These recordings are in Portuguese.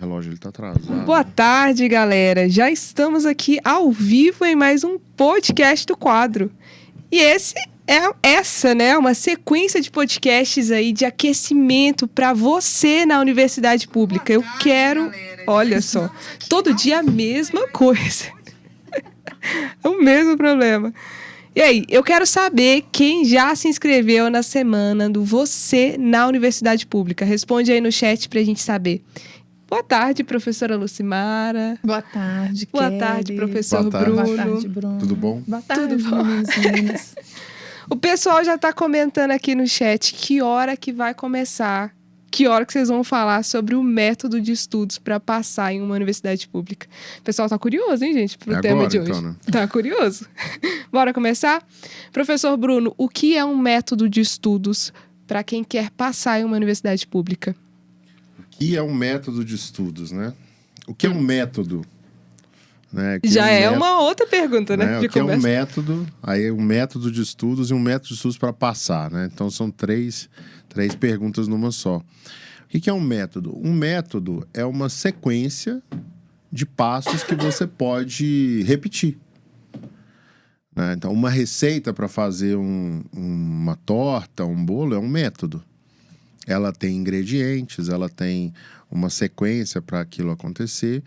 relógio ele tá atrasado. Boa tarde, galera. Já estamos aqui ao vivo em mais um podcast do quadro. E essa, né, uma sequência de podcasts aí de aquecimento para você na universidade pública. Eu quero, olha só, todo dia a mesma coisa. O mesmo problema. E aí, eu quero saber quem já se inscreveu na semana do Você na Universidade Pública. Responde aí no chat pra gente saber. Boa tarde, professora Lucimara. Boa tarde, Boa Kelly. tarde, professor Boa tarde. Bruno. Boa tarde, Bruno. Tudo bom? Boa tarde, Tudo bom? meninas. O pessoal já tá comentando aqui no chat que hora que vai começar, que hora que vocês vão falar sobre o método de estudos para passar em uma universidade pública. O pessoal tá curioso, hein, gente, pro tema de hoje. Então, né? Tá curioso? Bora começar? Professor Bruno, o que é um método de estudos para quem quer passar em uma universidade pública? O que é um método de estudos, né? O que é um método? Né? Que Já é um uma outra pergunta, né? O que é um método? Aí é um método de estudos e um método de estudos para passar, né? Então são três perguntas numa só. O que é um método? Um método é uma sequência de passos que você pode repetir. Né? Então, uma receita para fazer uma torta, um bolo, é um método. Ela tem ingredientes, ela tem uma sequência para aquilo acontecer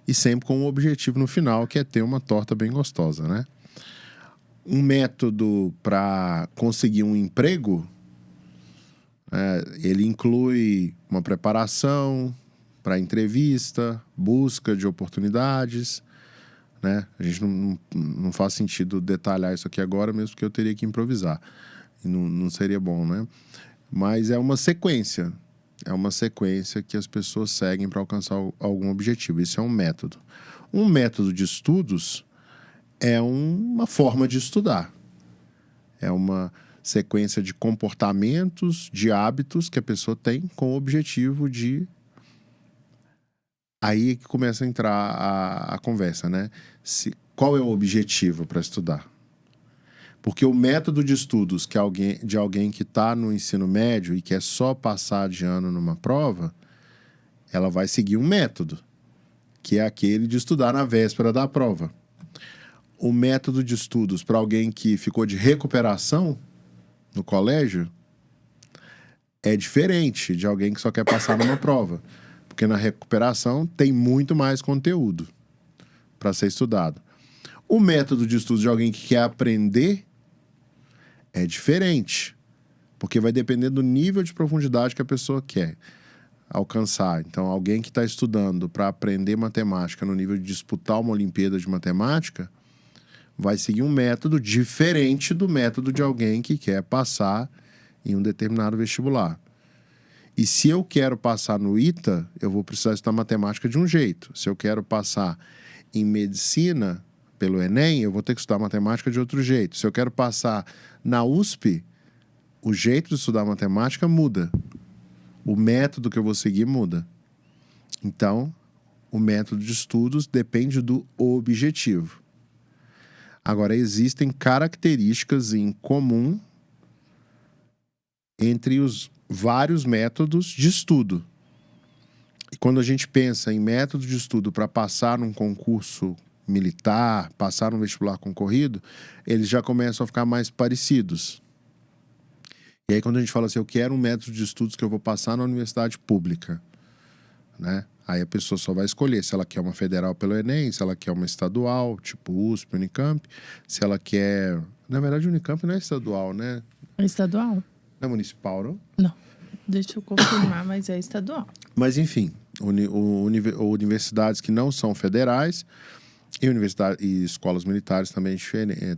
e sempre com um objetivo no final, que é ter uma torta bem gostosa, né? Um método para conseguir um emprego, ele inclui uma preparação para entrevista, busca de oportunidades, né? A gente não faz sentido detalhar isso aqui agora, mesmo porque eu teria que improvisar. E não seria bom, né? Mas é uma sequência. É uma sequência que as pessoas seguem para alcançar algum objetivo. Isso é um método. Um método de estudos é uma forma de estudar. É uma sequência de comportamentos, de hábitos que a pessoa tem com o objetivo de... Aí é que começa a entrar a conversa, né? Qual é o objetivo para estudar? Porque o método de estudos de alguém que está no ensino médio e quer só passar de ano numa prova, ela vai seguir um método, que é aquele de estudar na véspera da prova. O método de estudos para alguém que ficou de recuperação no colégio é diferente de alguém que só quer passar numa prova. Porque na recuperação tem muito mais conteúdo para ser estudado. O método de estudos de alguém que quer aprender é diferente, porque vai depender do nível de profundidade que a pessoa quer alcançar. Então, alguém que está estudando para aprender matemática no nível de disputar uma Olimpíada de Matemática vai seguir um método diferente do método de alguém que quer passar em um determinado vestibular. E se eu quero passar no ITA, eu vou precisar estudar matemática de um jeito. Se eu quero passar em medicina pelo Enem, eu vou ter que estudar matemática de outro jeito. Se eu quero passar na USP, o jeito de estudar matemática muda. O método que eu vou seguir muda. Então, o método de estudos depende do objetivo. Agora, existem características em comum entre os vários métodos de estudo. E quando a gente pensa em método de estudo para passar num concurso militar, passar num vestibular concorrido, eles já começam a ficar mais parecidos. E aí quando a gente fala assim, eu quero um método de estudos que eu vou passar na universidade pública, né? Aí a pessoa só vai escolher se ela quer uma federal pelo Enem, se ela quer uma estadual, tipo USP, Unicamp, se ela quer... Na verdade, Unicamp não é estadual, né? É estadual? Não é municipal, não? Não. Deixa eu confirmar, mas é estadual. Mas, enfim, universidades que não são federais e escolas militares também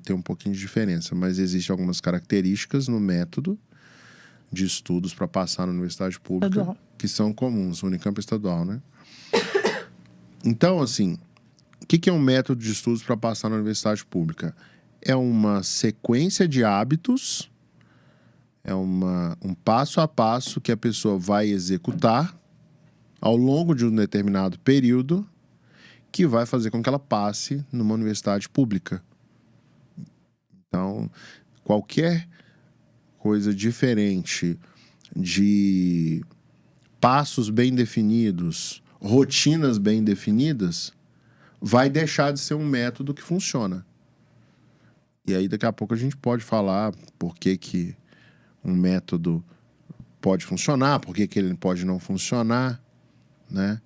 tem um pouquinho de diferença, mas existem algumas características no método de estudos para passar na universidade pública Estadual. Que são comuns, Unicamp estadual, né? Então, assim, o que é um método de estudos para passar na universidade pública? É uma sequência de hábitos, é um passo a passo que a pessoa vai executar ao longo de um determinado período que vai fazer com que ela passe numa universidade pública. Então, qualquer coisa diferente de passos bem definidos rotinas bem definidas, vai deixar de ser um método que funciona. E aí, daqui a pouco, a gente pode falar por que um método pode funcionar, por que ele pode não funcionar, né?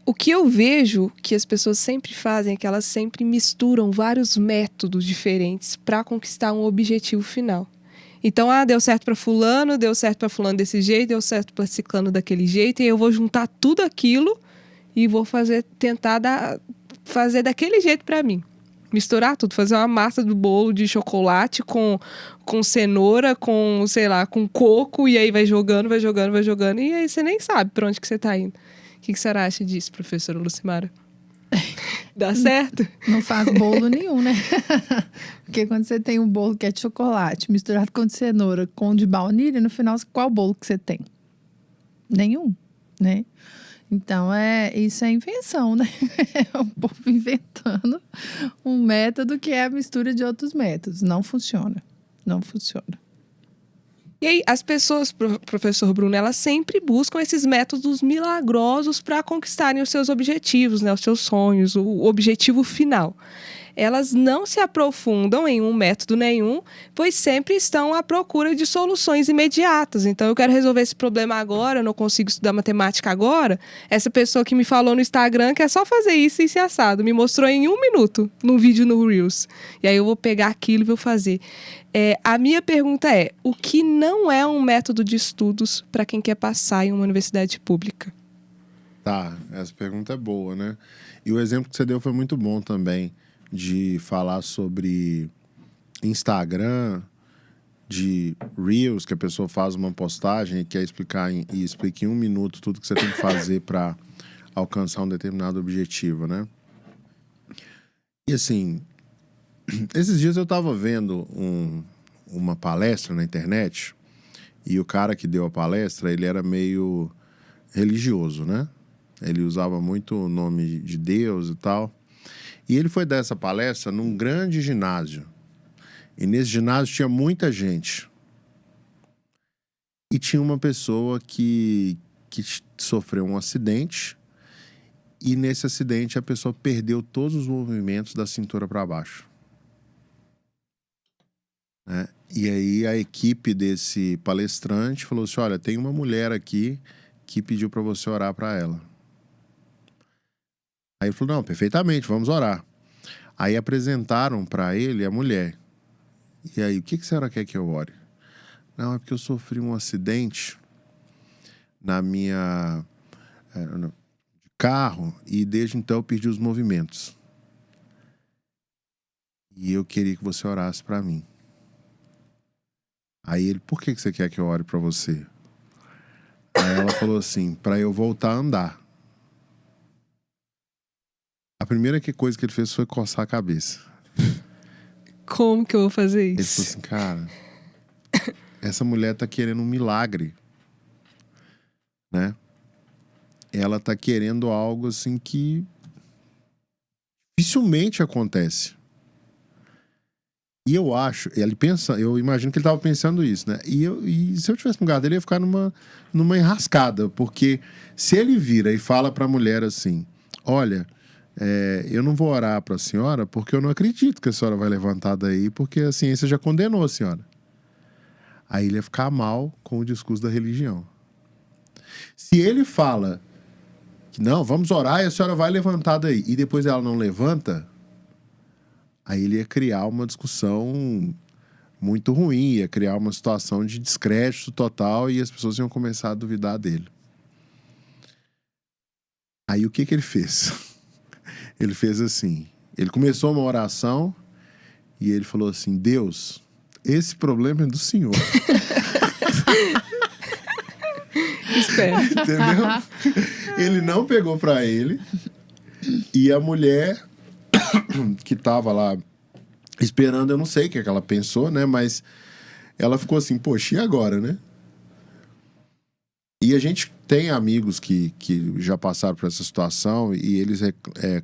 O que eu vejo que as pessoas sempre fazem é que elas sempre misturam vários métodos diferentes para conquistar um objetivo final. Então, deu certo para fulano desse jeito, deu certo para ciclano daquele jeito, e eu vou juntar tudo aquilo e vou tentar fazer daquele jeito para mim. Misturar tudo, fazer uma massa do bolo de chocolate com cenoura, com, sei lá, com coco, e aí vai jogando, e aí você nem sabe para onde que você tá indo. O que você acha disso, professora Lucimara? Dá certo? Não faz bolo nenhum, né? Porque quando você tem um bolo que é de chocolate, misturado com de cenoura, com de baunilha, no final, qual bolo que você tem? Nenhum, né? Então, isso é invenção, né? É o povo inventando um método que é a mistura de outros métodos. Não funciona. Não funciona. E aí, as pessoas, professor Bruno, elas sempre buscam esses métodos milagrosos para conquistarem os seus objetivos, né? Os seus sonhos, o objetivo final. Elas não se aprofundam em um método nenhum, pois sempre estão à procura de soluções imediatas. Então, eu quero resolver esse problema agora, eu não consigo estudar matemática agora. Essa pessoa que me falou no Instagram que é só fazer isso e ser assado, me mostrou em 1 minuto, num vídeo no Reels. E aí eu vou pegar aquilo e vou fazer. A minha pergunta é, o que não é um método de estudos para quem quer passar em uma universidade pública? Tá, essa pergunta é boa, né? E o exemplo que você deu foi muito bom também, de falar sobre Instagram, de Reels, que a pessoa faz uma postagem e quer explica em 1 minuto tudo que você tem que fazer para alcançar um determinado objetivo, né? E assim, esses dias eu estava vendo uma palestra na internet e o cara que deu a palestra, ele era meio religioso, né? Ele usava muito o nome de Deus e tal. E ele foi dar essa palestra num grande ginásio. E nesse ginásio tinha muita gente. E tinha uma pessoa que sofreu um acidente. E nesse acidente a pessoa perdeu todos os movimentos da cintura para baixo. Né? E aí a equipe desse palestrante falou assim, olha, tem uma mulher aqui que pediu para você orar para ela. Aí ele falou, não, perfeitamente, vamos orar. Aí apresentaram para ele a mulher. E aí, o que a senhora quer que eu ore? Não, é porque eu sofri um acidente na minha carro e desde então eu perdi os movimentos. E eu queria que você orasse para mim. Aí ele, por que você quer que eu ore para você? Aí ela falou assim, para eu voltar a andar. A primeira coisa que ele fez foi coçar a cabeça. Como que eu vou fazer Ele isso? falou assim, cara, essa mulher tá querendo um milagre, né? Ela tá querendo algo assim que dificilmente acontece. E eu acho, eu imagino que ele tava pensando isso, né? E se eu tivesse no lugar dele, ele ia ficar numa enrascada, porque se ele vira e fala pra mulher assim, olha, eu não vou orar para a senhora porque eu não acredito que a senhora vai levantar daí, porque a ciência já condenou a senhora. Aí ele ia ficar mal com o discurso da religião. Se ele fala que não, vamos orar e a senhora vai levantar daí, e depois ela não levanta, aí ele ia criar uma discussão muito ruim, ia criar uma situação de descrédito total e as pessoas iam começar a duvidar dele. Aí o que ele fez? Ele fez assim, ele começou uma oração e ele falou assim, Deus, esse problema é do Senhor. Espera. Entendeu? Ele não pegou pra ele e a mulher que tava lá esperando, eu não sei o que ela pensou, né? Mas ela ficou assim, poxa, e agora, né? E a gente tem amigos que já passaram por essa situação e eles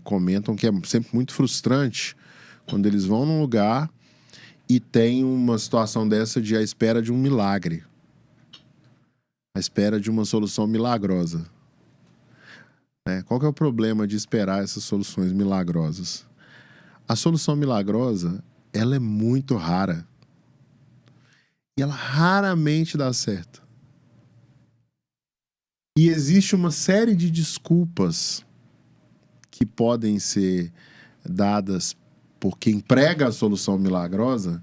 comentam que é sempre muito frustrante quando eles vão num lugar e tem uma situação dessa de à espera de um milagre. À espera de uma solução milagrosa. né? Qual que é o problema de esperar essas soluções milagrosas? A solução milagrosa, ela é muito rara. E ela raramente dá certo. E existe uma série de desculpas que podem ser dadas por quem prega a solução milagrosa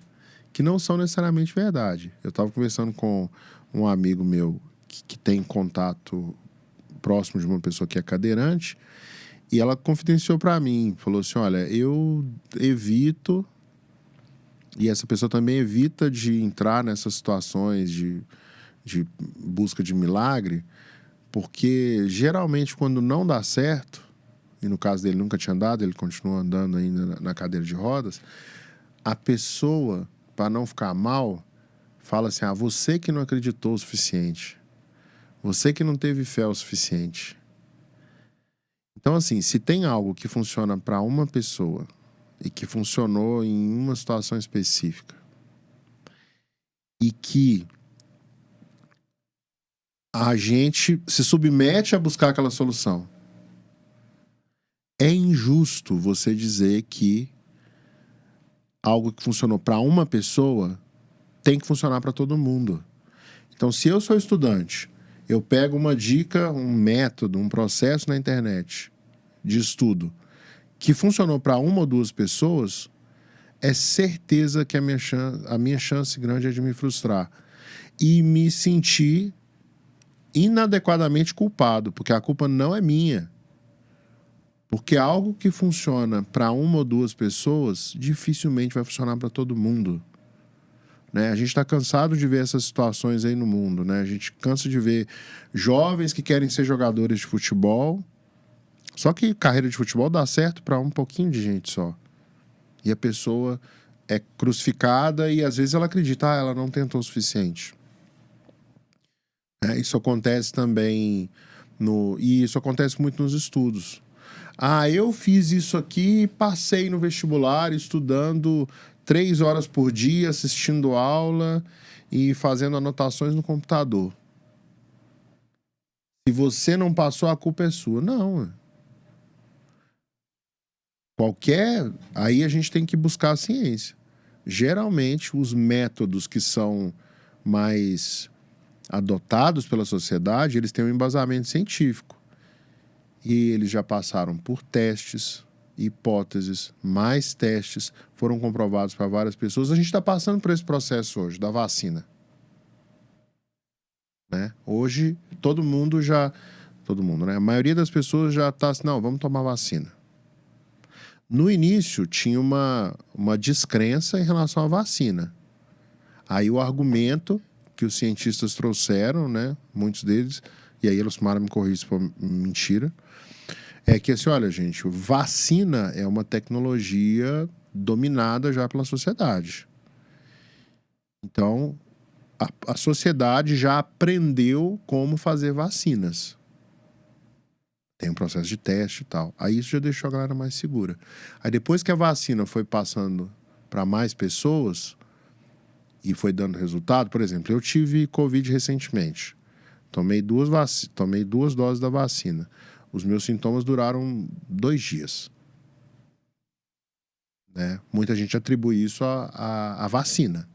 que não são necessariamente verdade. Eu estava conversando com um amigo meu que tem contato próximo de uma pessoa que é cadeirante e ela confidenciou para mim, falou assim, olha, eu evito, e essa pessoa também evita de entrar nessas situações de busca de milagre, porque geralmente quando não dá certo, e no caso dele nunca tinha dado, ele continua andando ainda na cadeira de rodas, a pessoa, para não ficar mal, fala assim, você que não acreditou o suficiente, você que não teve fé o suficiente. Então, assim, se tem algo que funciona para uma pessoa e que funcionou em uma situação específica e que a gente se submete a buscar aquela solução, é injusto você dizer que algo que funcionou para uma pessoa tem que funcionar para todo mundo. Então, se eu sou estudante, eu pego uma dica, um método, um processo na internet de estudo que funcionou para uma ou duas pessoas, é certeza que a minha chance grande é de me frustrar e me sentir inadequadamente culpado, porque a culpa não é minha. Porque algo que funciona para uma ou duas pessoas dificilmente vai funcionar para todo mundo. Né? A gente está cansado de ver essas situações aí no mundo. Né? A gente cansa de ver jovens que querem ser jogadores de futebol. Só que carreira de futebol dá certo para um pouquinho de gente só. E a pessoa é crucificada e às vezes ela acredita, ela não tentou o suficiente. Isso acontece também e isso acontece muito nos estudos. Eu fiz isso aqui, passei no vestibular estudando 3 horas por dia, assistindo aula e fazendo anotações no computador. Se você não passou, a culpa é sua. Não. Aí a gente tem que buscar a ciência. Geralmente, os métodos que são mais adotados pela sociedade, eles têm um embasamento científico. E eles já passaram por testes, hipóteses, mais testes, foram comprovados para várias pessoas. A gente está passando por esse processo hoje, da vacina. Né? Hoje, todo mundo, né? A maioria das pessoas já está assim, não, vamos tomar vacina. No início, tinha uma descrença em relação à vacina. Aí o argumento que os cientistas trouxeram, né, muitos deles, e aí eles tomaram me corrigir se for mentira, é que assim, olha, gente, vacina é uma tecnologia dominada já pela sociedade. Então, a sociedade já aprendeu como fazer vacinas. Tem um processo de teste e tal. Aí isso já deixou a galera mais segura. Aí depois que a vacina foi passando para mais pessoas e foi dando resultado, por exemplo, eu tive Covid recentemente. Tomei 2 doses da vacina. Os meus sintomas duraram 2 dias. Né? Muita gente atribui isso à vacina.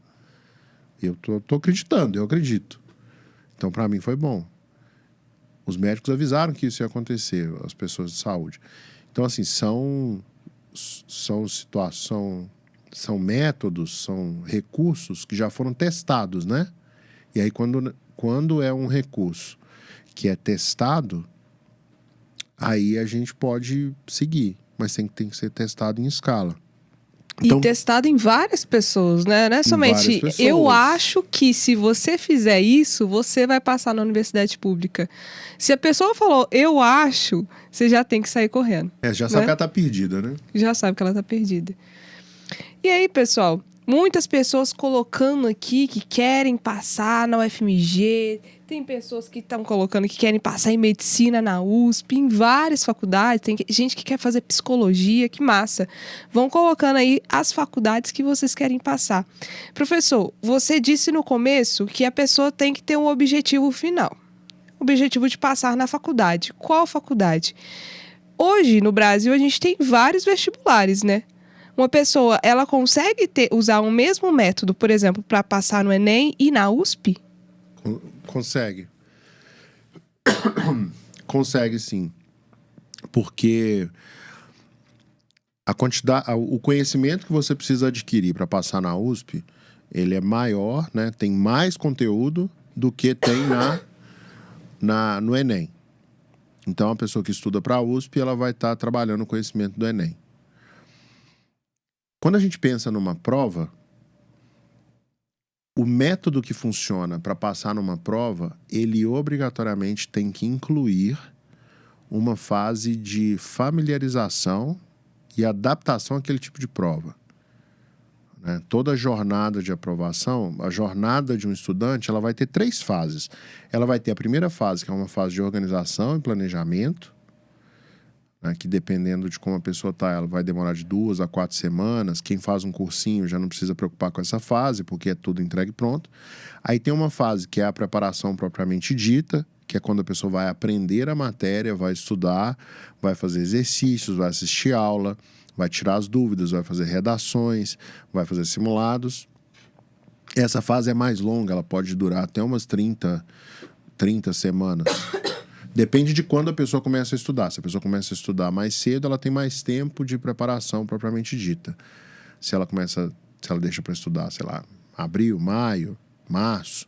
Eu tô acreditando, eu acredito. Então, para mim, foi bom. Os médicos avisaram que isso ia acontecer, as pessoas de saúde. Então, assim, são métodos, são recursos que já foram testados, né? E aí, quando é um recurso que é testado, aí a gente pode seguir, mas tem que ser testado em escala. Então, e testado em várias pessoas, né? Não é somente, eu acho que se você fizer isso, você vai passar na universidade pública. Se a pessoa falou, eu acho, você já tem que sair correndo. Já sabe que ela tá perdida, né? Já sabe que ela tá perdida. E aí, pessoal, muitas pessoas colocando aqui que querem passar na UFMG, tem pessoas que estão colocando que querem passar em medicina na USP, em várias faculdades, tem gente que quer fazer psicologia, que massa. Vão colocando aí as faculdades que vocês querem passar. Professor, você disse no começo que a pessoa tem que ter um objetivo final. objetivo de passar na faculdade. Qual faculdade? Hoje, no Brasil, a gente tem vários vestibulares, né? Uma pessoa, ela consegue usar o mesmo método, por exemplo, para passar no Enem e na USP? Consegue. Consegue, sim. Porque o conhecimento que você precisa adquirir para passar na USP, ele é maior, né? Tem mais conteúdo do que tem no Enem. Então, a pessoa que estuda para a USP, ela vai estar trabalhando o conhecimento do Enem. Quando a gente pensa numa prova, o método que funciona para passar numa prova, ele obrigatoriamente tem que incluir uma fase de familiarização e adaptação àquele tipo de prova. Né? Toda jornada de aprovação, a jornada de um estudante, ela vai ter 3 fases. Ela vai ter a primeira fase, que é uma fase de organização e planejamento, né? Que dependendo de como a pessoa está, ela vai demorar de 2 a 4 semanas. Quem faz um cursinho já não precisa preocupar com essa fase, porque é tudo entregue pronto. Aí tem uma fase que é a preparação propriamente dita, que é quando a pessoa vai aprender a matéria, vai estudar, vai fazer exercícios, vai assistir aula, vai tirar as dúvidas, vai fazer redações, vai fazer simulados. Essa fase é mais longa, ela pode durar até umas 30 semanas. Depende de quando a pessoa começa a estudar. Se a pessoa começa a estudar mais cedo, ela tem mais tempo de preparação propriamente dita. Se ela deixa para estudar, sei lá, abril, maio, março,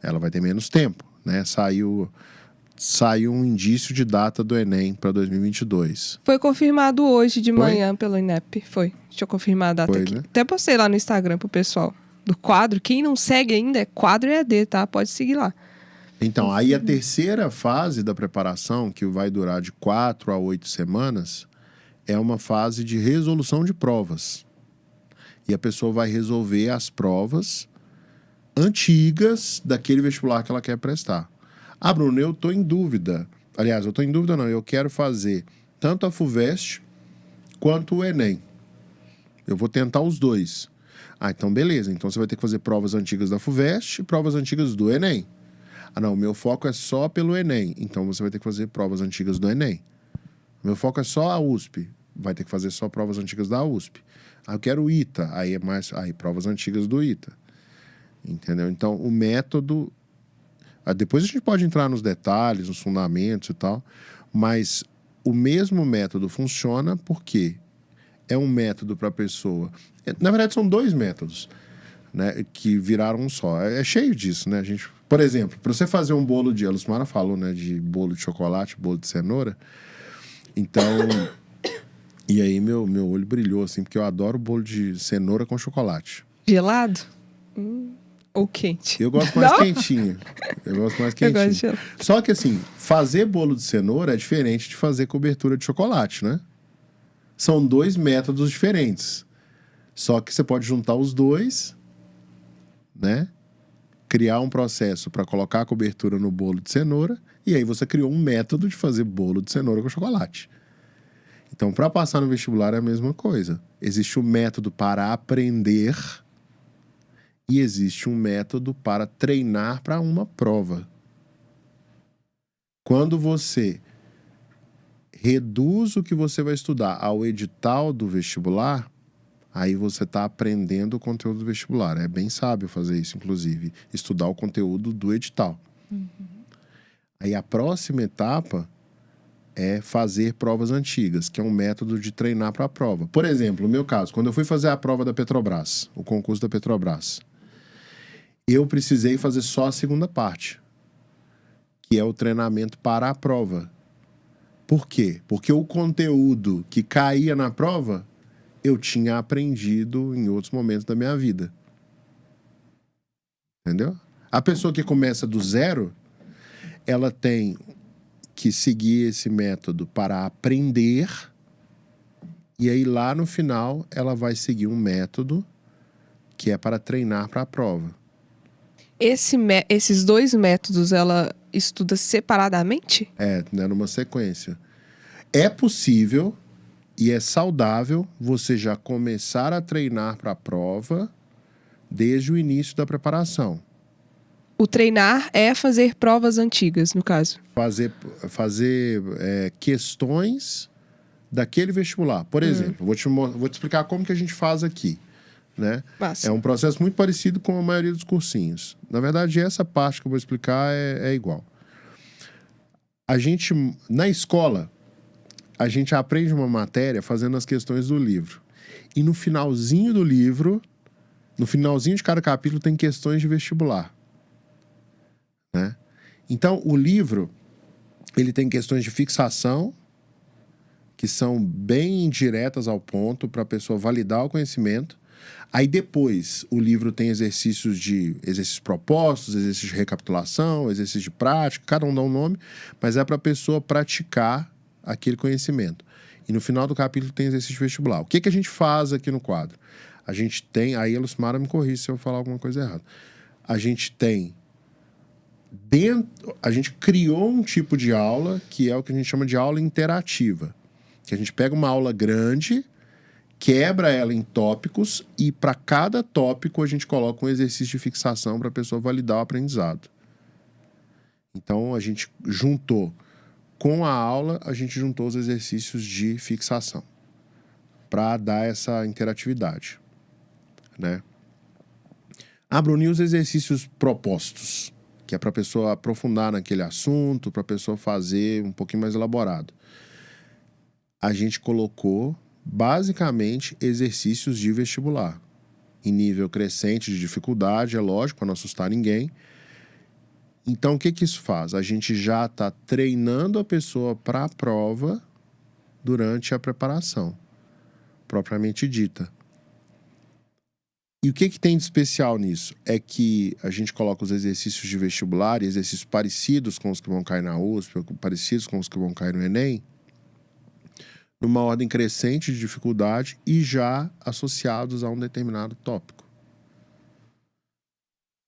ela vai ter menos tempo, né? Saiu um indício de data do Enem para 2022. Foi confirmado hoje de manhã pelo INEP. Foi. Deixa eu confirmar a data aqui. Né? Até postei lá no Instagram pro pessoal do quadro. Quem não segue ainda é Quadro EAD, tá? Pode seguir lá. Então, aí a terceira fase da preparação, que vai durar de 4 a 8 semanas, é uma fase de resolução de provas. E a pessoa vai resolver as provas antigas daquele vestibular que ela quer prestar. Ah, Bruno, eu estou em dúvida. Aliás, eu estou em dúvida não, eu quero fazer tanto a FUVEST quanto o Enem. Eu vou tentar os dois. Ah, então beleza. Então você vai ter que fazer provas antigas da FUVEST e provas antigas do Enem. Ah, não, o meu foco é só pelo Enem. Então você vai ter que fazer provas antigas do Enem. O meu foco é só a USP. Vai ter que fazer só provas antigas da USP. Ah, eu quero o ITA. Aí provas antigas do ITA. Entendeu? Então, o método... Depois a gente pode entrar nos detalhes, nos fundamentos e tal. Mas o mesmo método funciona porque é um método para a pessoa... Na verdade, são 2 métodos, né, que viraram um só. É cheio disso, né? Por exemplo, para você fazer um bolo a Lucimara falou, né, de bolo de chocolate, bolo de cenoura. Então, e aí meu olho brilhou, assim, porque eu adoro bolo de cenoura com chocolate. Gelado? Ou quente? Eu gosto mais quentinho. Eu gosto mais quentinho. Eu gosto de gelado. Só que, assim, fazer bolo de cenoura é diferente de fazer cobertura de chocolate, né? São 2 métodos diferentes. Só que você pode juntar os 2, né? Criar um processo para colocar a cobertura no bolo de cenoura, e aí você criou um método de fazer bolo de cenoura com chocolate. Então, para passar no vestibular é a mesma coisa. Existe um método para aprender e existe um método para treinar para uma prova. Quando você reduz o que você vai estudar ao edital do vestibular, aí você está aprendendo o conteúdo do vestibular. É bem sábio fazer isso, inclusive. Estudar o conteúdo do edital. Uhum. Aí a próxima etapa é fazer provas antigas, que é um método de treinar para a prova. Por exemplo, no meu caso, quando eu fui fazer a prova da Petrobras, o concurso da Petrobras, eu precisei fazer só a segunda parte, que é o treinamento para a prova. Por quê? Porque o conteúdo que caía na prova eu tinha aprendido em outros momentos da minha vida. Entendeu? A pessoa que começa do zero, ela tem que seguir esse método para aprender, e aí lá no final ela vai seguir um método que é para treinar para a prova. Esses 2 métodos ela estuda separadamente? Né, numa sequência. É possível e é saudável você já começar a treinar para a prova desde o início da preparação. O treinar é fazer provas antigas, no caso. Fazer questões daquele vestibular. Por exemplo, vou te explicar como que a gente faz aqui. Né? É um processo muito parecido com a maioria dos cursinhos. Na verdade, essa parte que eu vou explicar é igual. Na escola, a gente aprende uma matéria fazendo as questões do livro. E no finalzinho do livro, no finalzinho de cada capítulo, tem questões de vestibular. Né? Então, o livro, ele tem questões de fixação, que são bem diretas ao ponto para a pessoa validar o conhecimento. Aí depois, o livro tem exercícios propostos, exercícios de recapitulação, exercícios de prática, cada um dá um nome, mas é para a pessoa praticar aquele conhecimento. E no final do capítulo tem exercício vestibular. O que a gente faz aqui no quadro? A gente tem... Aí a Lucimara me corrige se eu falar alguma coisa errada. A gente criou um tipo de aula que é o que a gente chama de aula interativa. Que a gente pega uma aula grande, quebra ela em tópicos e para cada tópico a gente coloca um exercício de fixação para a pessoa validar o aprendizado. Então a gente juntou com a aula, a gente juntou os exercícios de fixação para dar essa interatividade, né? Bruno, e os exercícios propostos, que é para a pessoa aprofundar naquele assunto, para a pessoa fazer um pouquinho mais elaborado. A gente colocou basicamente exercícios de vestibular em nível crescente de dificuldade, é lógico, para não assustar ninguém. Então, o que isso faz? A gente já está treinando a pessoa para a prova durante a preparação, propriamente dita. E o que tem de especial nisso? É que a gente coloca os exercícios de vestibular, exercícios parecidos com os que vão cair na USP, parecidos com os que vão cair no Enem, numa ordem crescente de dificuldade e já associados a um determinado tópico.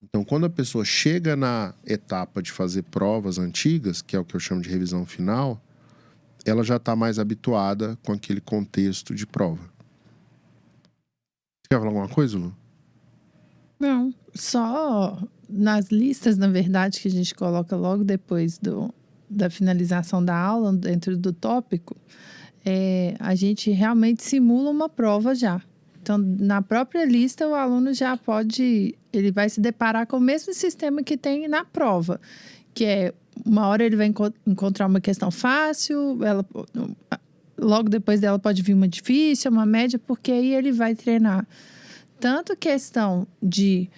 Então, quando a pessoa chega na etapa de fazer provas antigas, que é o que eu chamo de revisão final, ela já está mais habituada com aquele contexto de prova. Você quer falar alguma coisa, Lu? Não, só nas listas, na verdade, que a gente coloca logo depois da finalização da aula, dentro do tópico, a gente realmente simula uma prova já. Então, na própria lista, o aluno já ele vai se deparar com o mesmo sistema que tem na prova, que é, uma hora ele vai encontrar uma questão fácil, logo depois dela pode vir uma difícil, uma média, porque aí ele vai treinar tanto questão de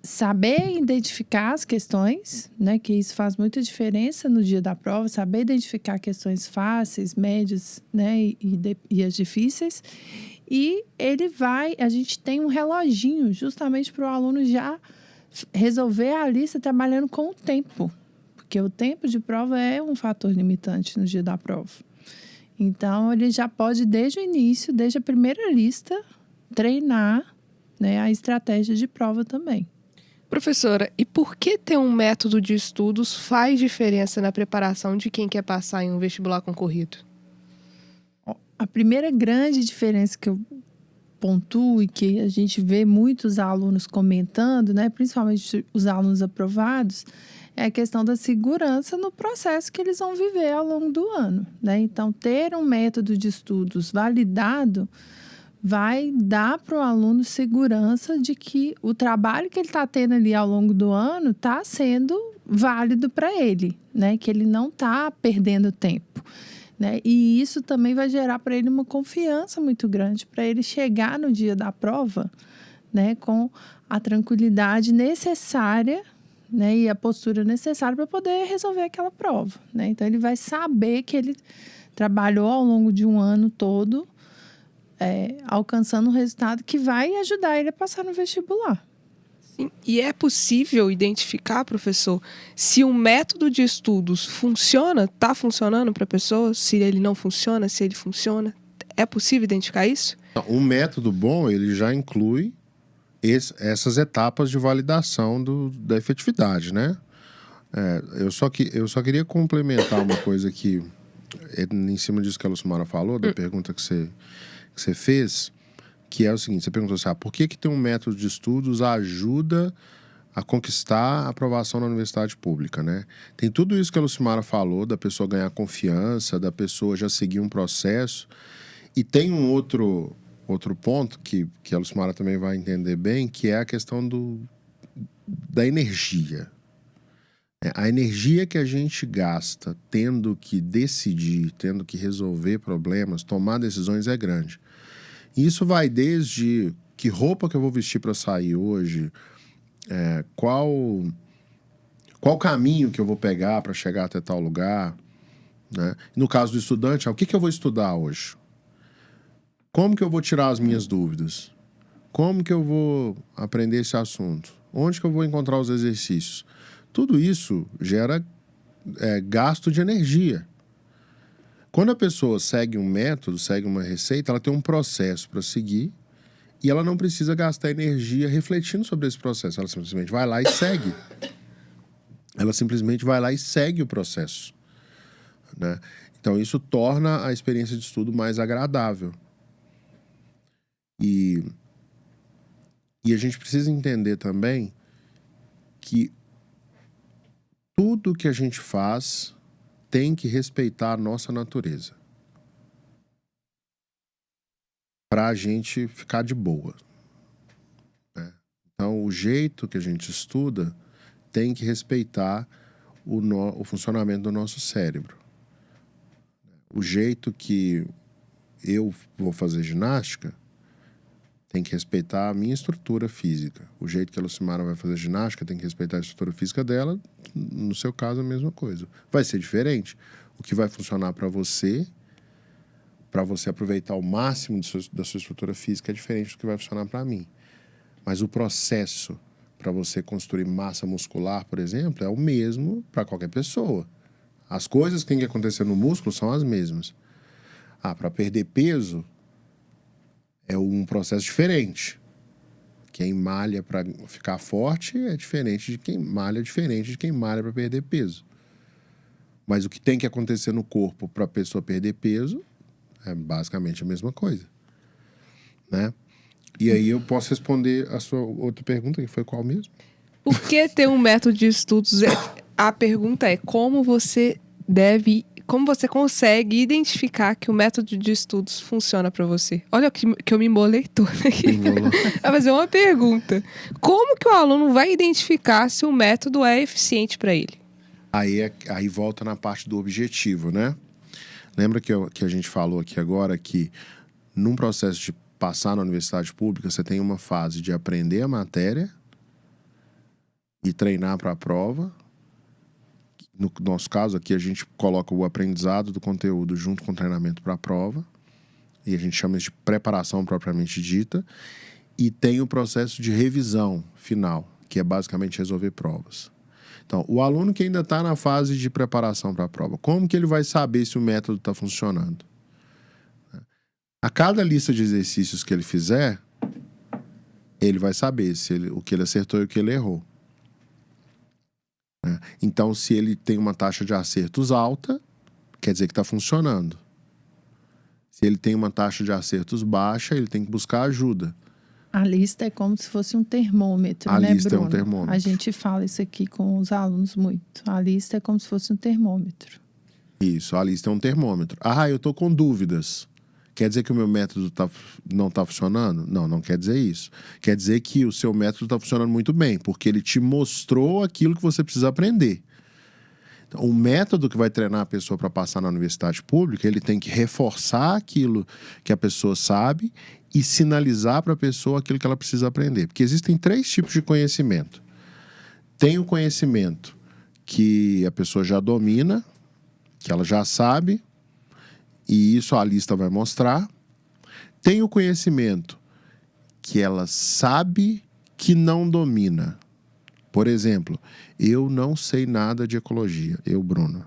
saber identificar as questões, né, que isso faz muita diferença no dia da prova, saber identificar questões fáceis, médias, né, e as difíceis. E a gente tem um reloginho justamente para o aluno já resolver a lista trabalhando com o tempo, porque o tempo de prova é um fator limitante no dia da prova. Então, ele já pode, desde o início, desde a primeira lista, treinar, né, a estratégia de prova também. Professora, e por que ter um método de estudos faz diferença na preparação de quem quer passar em um vestibular concorrido? A primeira grande diferença que eu pontuo e que a gente vê muitos alunos comentando, né, principalmente os alunos aprovados, é a questão da segurança no processo que eles vão viver ao longo do ano, né? Então, ter um método de estudos validado vai dar para o aluno segurança de que o trabalho que ele está tendo ali ao longo do ano está sendo válido para ele, né? Que ele não está perdendo tempo, né? E isso também vai gerar para ele uma confiança muito grande para ele chegar no dia da prova, né, com a tranquilidade necessária, né, e a postura necessária para poder resolver aquela prova, né? Então, ele vai saber que ele trabalhou ao longo de um ano todo, alcançando um resultado que vai ajudar ele a passar no vestibular. Sim. E é possível identificar, professor, se o método de estudos funciona, está funcionando para a pessoa, se ele não funciona, se ele funciona? É possível identificar isso? Um método bom, ele já inclui essas etapas de validação da efetividade, né? Eu só queria complementar uma coisa que, em cima disso que a Lucimara falou, da pergunta que você fez, que é o seguinte: você perguntou assim, por que ter um método de estudos ajuda a conquistar a aprovação na universidade pública, né? Tem tudo isso que a Lucimara falou, da pessoa ganhar confiança, da pessoa já seguir um processo. E tem um outro ponto que a Lucimara também vai entender bem, que é a questão da energia. A energia que a gente gasta tendo que decidir, tendo que resolver problemas, tomar decisões é grande. E isso vai desde que roupa que eu vou vestir para sair hoje, qual caminho que eu vou pegar para chegar até tal lugar, né? No caso do estudante, o que eu vou estudar hoje? Como que eu vou tirar as minhas dúvidas? Como que eu vou aprender esse assunto? Onde que eu vou encontrar os exercícios? Tudo isso gera gasto de energia. Quando a pessoa segue um método, segue uma receita, ela tem um processo para seguir e ela não precisa gastar energia refletindo sobre esse processo. Ela simplesmente vai lá e segue. Ela simplesmente vai lá e segue o processo, né? Então, isso torna a experiência de estudo mais agradável. E a gente precisa entender também que tudo que a gente faz tem que respeitar a nossa natureza para a gente ficar de boa, né? Então, o jeito que a gente estuda tem que respeitar o funcionamento do nosso cérebro. O jeito que eu vou fazer ginástica tem que respeitar a minha estrutura física. O jeito que a Lucimara vai fazer ginástica tem que respeitar a estrutura física dela. No seu caso, a mesma coisa. Vai ser diferente. O que vai funcionar para você aproveitar o máximo da sua estrutura física, é diferente do que vai funcionar para mim. Mas o processo para você construir massa muscular, por exemplo, é o mesmo para qualquer pessoa. As coisas que tem que acontecer no músculo são as mesmas. Para perder peso, é um processo diferente. Quem malha para ficar forte é diferente de quem malha para perder peso. Mas o que tem que acontecer no corpo para a pessoa perder peso é basicamente a mesma coisa, né? E aí eu posso responder a sua outra pergunta, que foi qual mesmo? Por que ter um método de estudos? A pergunta é como você consegue identificar que o método de estudos funciona para você? Olha que eu me embolei toda aqui. Vai fazer uma pergunta. Como que o aluno vai identificar se o método é eficiente para ele? Aí volta na parte do objetivo, né? Lembra que a gente falou aqui agora que num processo de passar na universidade pública, você tem uma fase de aprender a matéria e treinar para a prova. No nosso caso aqui, a gente coloca o aprendizado do conteúdo junto com o treinamento para a prova. E a gente chama isso de preparação propriamente dita. E tem o processo de revisão final, que é basicamente resolver provas. Então, o aluno que ainda está na fase de preparação para a prova, como que ele vai saber se o método está funcionando? A cada lista de exercícios que ele fizer, ele vai saber o que ele acertou e o que ele errou. Então, se ele tem uma taxa de acertos alta, quer dizer que está funcionando. Se ele tem uma taxa de acertos baixa, ele tem que buscar ajuda. A lista é como se fosse um termômetro, né, Bruno? A lista é um termômetro. A gente fala isso aqui com os alunos muito. A lista é como se fosse um termômetro. Isso, a lista é um termômetro. Eu estou com dúvidas. Quer dizer que o meu método não está funcionando? Não quer dizer isso. Quer dizer que o seu método está funcionando muito bem, porque ele te mostrou aquilo que você precisa aprender. Então, o método que vai treinar a pessoa para passar na universidade pública, ele tem que reforçar aquilo que a pessoa sabe e sinalizar para a pessoa aquilo que ela precisa aprender. Porque existem 3 tipos de conhecimento. Tem o conhecimento que a pessoa já domina, que ela já sabe, e isso a lista vai mostrar. Tem o conhecimento que ela sabe que não domina. Por exemplo, eu não sei nada de ecologia, Bruno.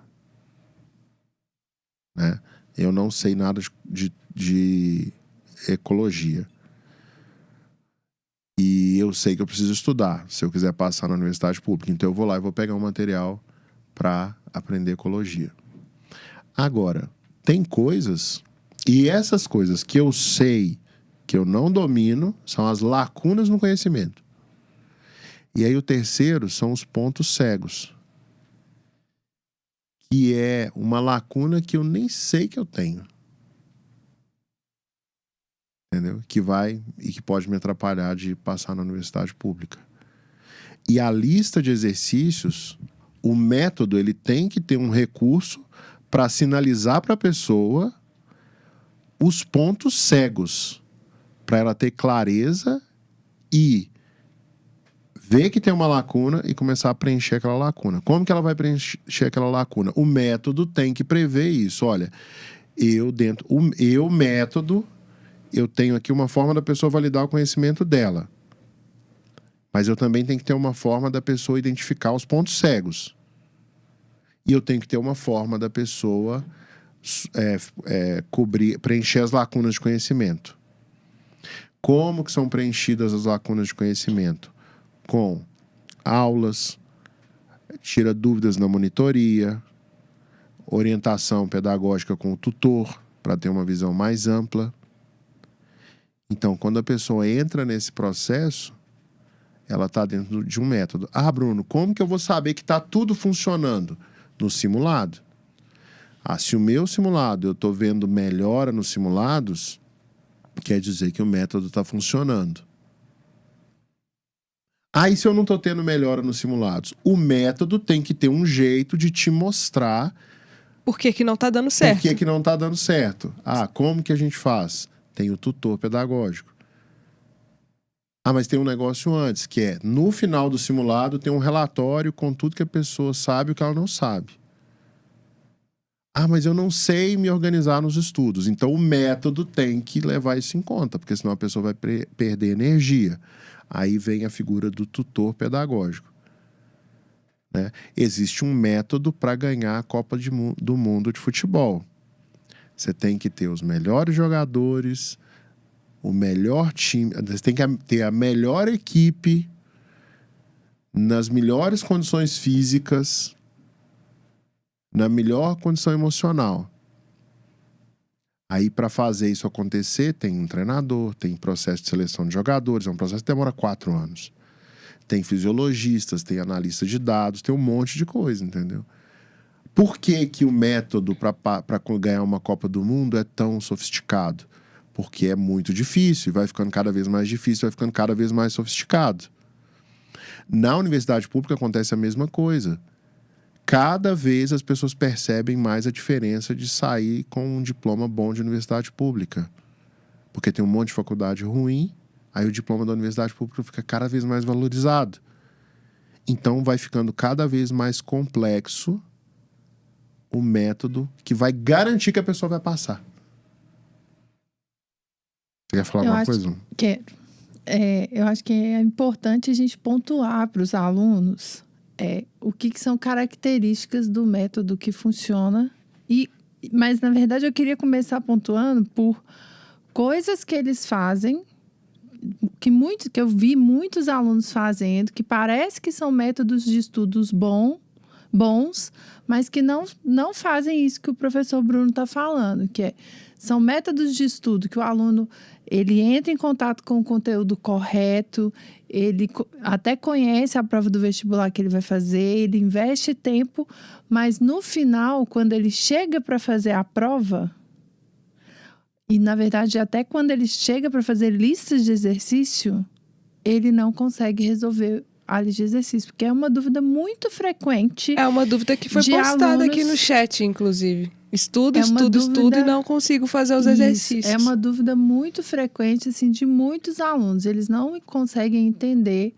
Né? Eu não sei nada de ecologia. E eu sei que eu preciso estudar, se eu quiser passar na universidade pública. Então eu vou lá e vou pegar um material para aprender ecologia. Agora, tem coisas, e essas coisas que eu sei que eu não domino, são as lacunas no conhecimento. E aí o terceiro são os pontos cegos, que é uma lacuna que eu nem sei que eu tenho. Entendeu? Que vai e que pode me atrapalhar de passar na universidade pública. E a lista de exercícios, o método, ele tem que ter um recurso para sinalizar para a pessoa os pontos cegos, para ela ter clareza e ver que tem uma lacuna e começar a preencher aquela lacuna. Como que ela vai preencher aquela lacuna? O método tem que prever isso. Olha, método, eu tenho aqui uma forma da pessoa validar o conhecimento dela. Mas eu também tenho que ter uma forma da pessoa identificar os pontos cegos. E eu tenho que ter uma forma da pessoa preencher as lacunas de conhecimento. Como que são preenchidas as lacunas de conhecimento? Com aulas, tira dúvidas na monitoria, orientação pedagógica com o tutor, para ter uma visão mais ampla. Então, quando a pessoa entra nesse processo, ela está dentro de um método. Ah, Bruno, como que eu vou saber que está tudo funcionando? No simulado. Ah, se o meu simulado eu estou vendo melhora nos simulados, quer dizer que o método está funcionando. Ah, e se eu não estou tendo melhora nos simulados? O método tem que ter um jeito de te mostrar por que não está dando certo. Por que não está dando certo. Ah, como que a gente faz? Tem o tutor pedagógico. Ah, mas tem um negócio antes, que é, no final do simulado, tem um relatório com tudo que a pessoa sabe e o que ela não sabe. Ah, mas eu não sei me organizar nos estudos. Então, o método tem que levar isso em conta, porque senão a pessoa vai perder energia. Aí vem a figura do tutor pedagógico. Né? Existe um método para ganhar a Copa do Mundo de futebol. Você tem que ter os melhores jogadores, o melhor time, você tem que ter a melhor equipe, nas melhores condições físicas, na melhor condição emocional. Aí, para fazer isso acontecer, tem um treinador, tem processo de seleção de jogadores, é um processo que demora 4 anos. Tem fisiologistas, tem analista de dados, tem um monte de coisa, entendeu? Por que que o método para ganhar uma Copa do Mundo é tão sofisticado? Porque é muito difícil, vai ficando cada vez mais difícil, vai ficando cada vez mais sofisticado. Na universidade pública acontece a mesma coisa. Cada vez as pessoas percebem mais a diferença de sair com um diploma bom de universidade pública. Porque tem um monte de faculdade ruim, aí o diploma da universidade pública fica cada vez mais valorizado. Então vai ficando cada vez mais complexo o método que vai garantir que a pessoa vai passar. Você quer falar alguma coisa? Quero. Eu acho que é importante a gente pontuar para os alunos o que são características do método que funciona. Mas, na verdade, eu queria começar pontuando por coisas que eles fazem, que eu vi muitos alunos fazendo, que parece que são métodos de estudos bons, mas que não fazem isso que o professor Bruno está falando, são métodos de estudo que o aluno ele entra em contato com o conteúdo correto, ele até conhece a prova do vestibular que ele vai fazer, ele investe tempo, mas no final, quando ele chega para fazer a prova, e na verdade até quando ele chega para fazer listas de exercício, ele não consegue resolver a lista de exercício, porque é uma dúvida muito frequente. É uma dúvida que foi postada aqui no chat, inclusive. Estudo e não consigo fazer os exercícios. É uma dúvida muito frequente, assim, de muitos alunos. Eles não conseguem entender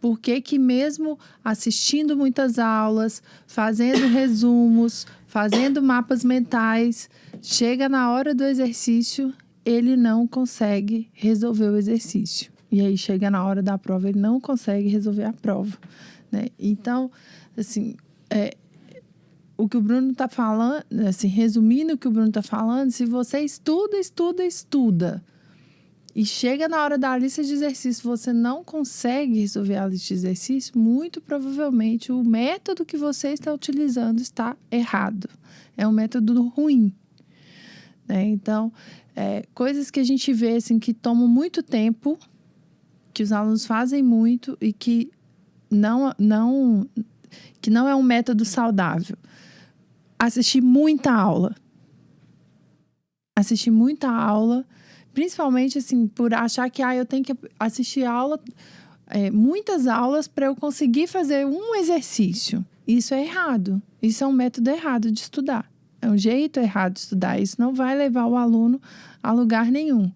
por que mesmo assistindo muitas aulas, fazendo resumos, fazendo mapas mentais, chega na hora do exercício, ele não consegue resolver o exercício. E aí chega na hora da prova, ele não consegue resolver a prova, né? Então, assim, o que o Bruno está falando, assim, resumindo o que o Bruno está falando, se você estuda, e chega na hora da lista de exercício, você não consegue resolver a lista de exercício, muito provavelmente o método que você está utilizando está errado. É um método ruim, né? Então, coisas que a gente vê, assim, que tomam muito tempo, que os alunos fazem muito e que que não é um método saudável. Assistir muita aula. Assistir muita aula, principalmente assim, por achar que eu tenho que assistir aula, muitas aulas para eu conseguir fazer um exercício. Isso é errado. Isso é um método errado de estudar. É um jeito errado de estudar. Isso não vai levar o aluno a lugar nenhum.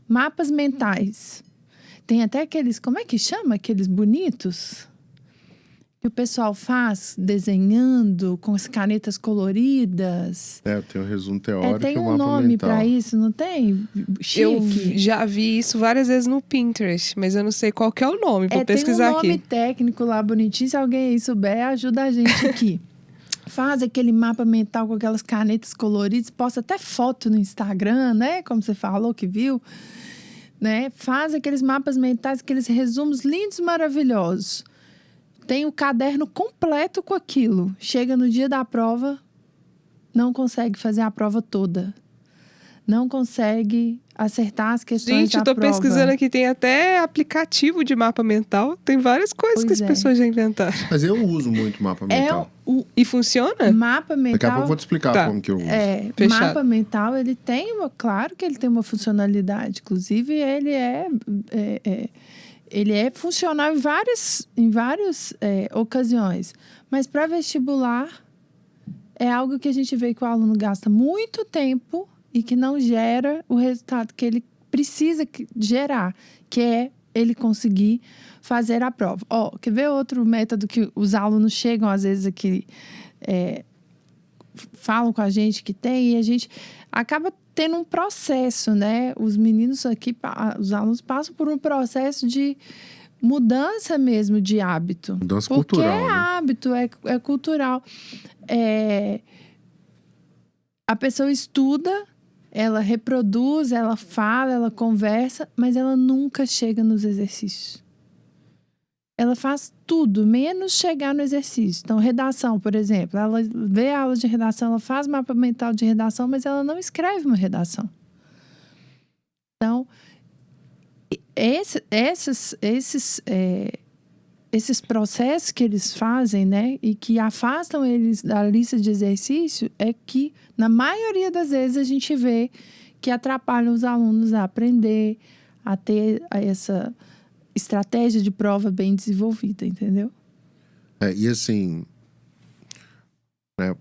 Mapas mentais. Tem até aqueles, como é que chama? Aqueles bonitos que o pessoal faz desenhando com as canetas coloridas. Tem um resumo teórico. Tem um mapa nome mental. para isso, não tem? Chique. Eu já vi isso várias vezes no Pinterest, mas eu não sei qual que é o nome. Vou pesquisar aqui. Tem um nome técnico lá bonitinho. Se alguém aí souber, ajuda a gente aqui. Faz aquele mapa mental com aquelas canetas coloridas. Posta até foto no Instagram, né? Como você falou que viu. Né? Faz aqueles mapas mentais, aqueles resumos lindos, maravilhosos. Tem o caderno completo com aquilo. Chega no dia da prova, não consegue fazer a prova toda. Não consegue acertar as questões da prova. Gente, eu tô pesquisando aqui, tem até aplicativo de mapa mental. Tem várias coisas que as pessoas já inventaram. Mas eu uso muito mapa mental. E funciona? Mapa mental... Daqui a pouco eu vou te explicar como que eu uso. Mapa mental, ele tem claro que ele tem uma funcionalidade. Inclusive, ele é funcional em várias ocasiões. Mas para vestibular, é algo que a gente vê que o aluno gasta muito tempo e que não gera o resultado que ele precisa gerar, que é ele conseguir fazer a prova. Quer ver outro método que os alunos chegam, às vezes, aqui, falam com a gente que tem, e a gente acaba tendo um processo, né? Os meninos aqui, os alunos passam por um processo de mudança mesmo de hábito. Mudança cultural, porque é hábito, é cultural. A pessoa estuda, ela reproduz, ela fala, ela conversa, mas ela nunca chega nos exercícios. Ela faz tudo, menos chegar no exercício. Então, redação, por exemplo. Ela vê a aula de redação, ela faz mapa mental de redação, mas ela não escreve uma redação. Então, esses processos que eles fazem, né, e que afastam eles da lista de exercício, é que, na maioria das vezes, a gente vê que atrapalham os alunos a aprender, a ter essa estratégia de prova bem desenvolvida, entendeu? E assim, né,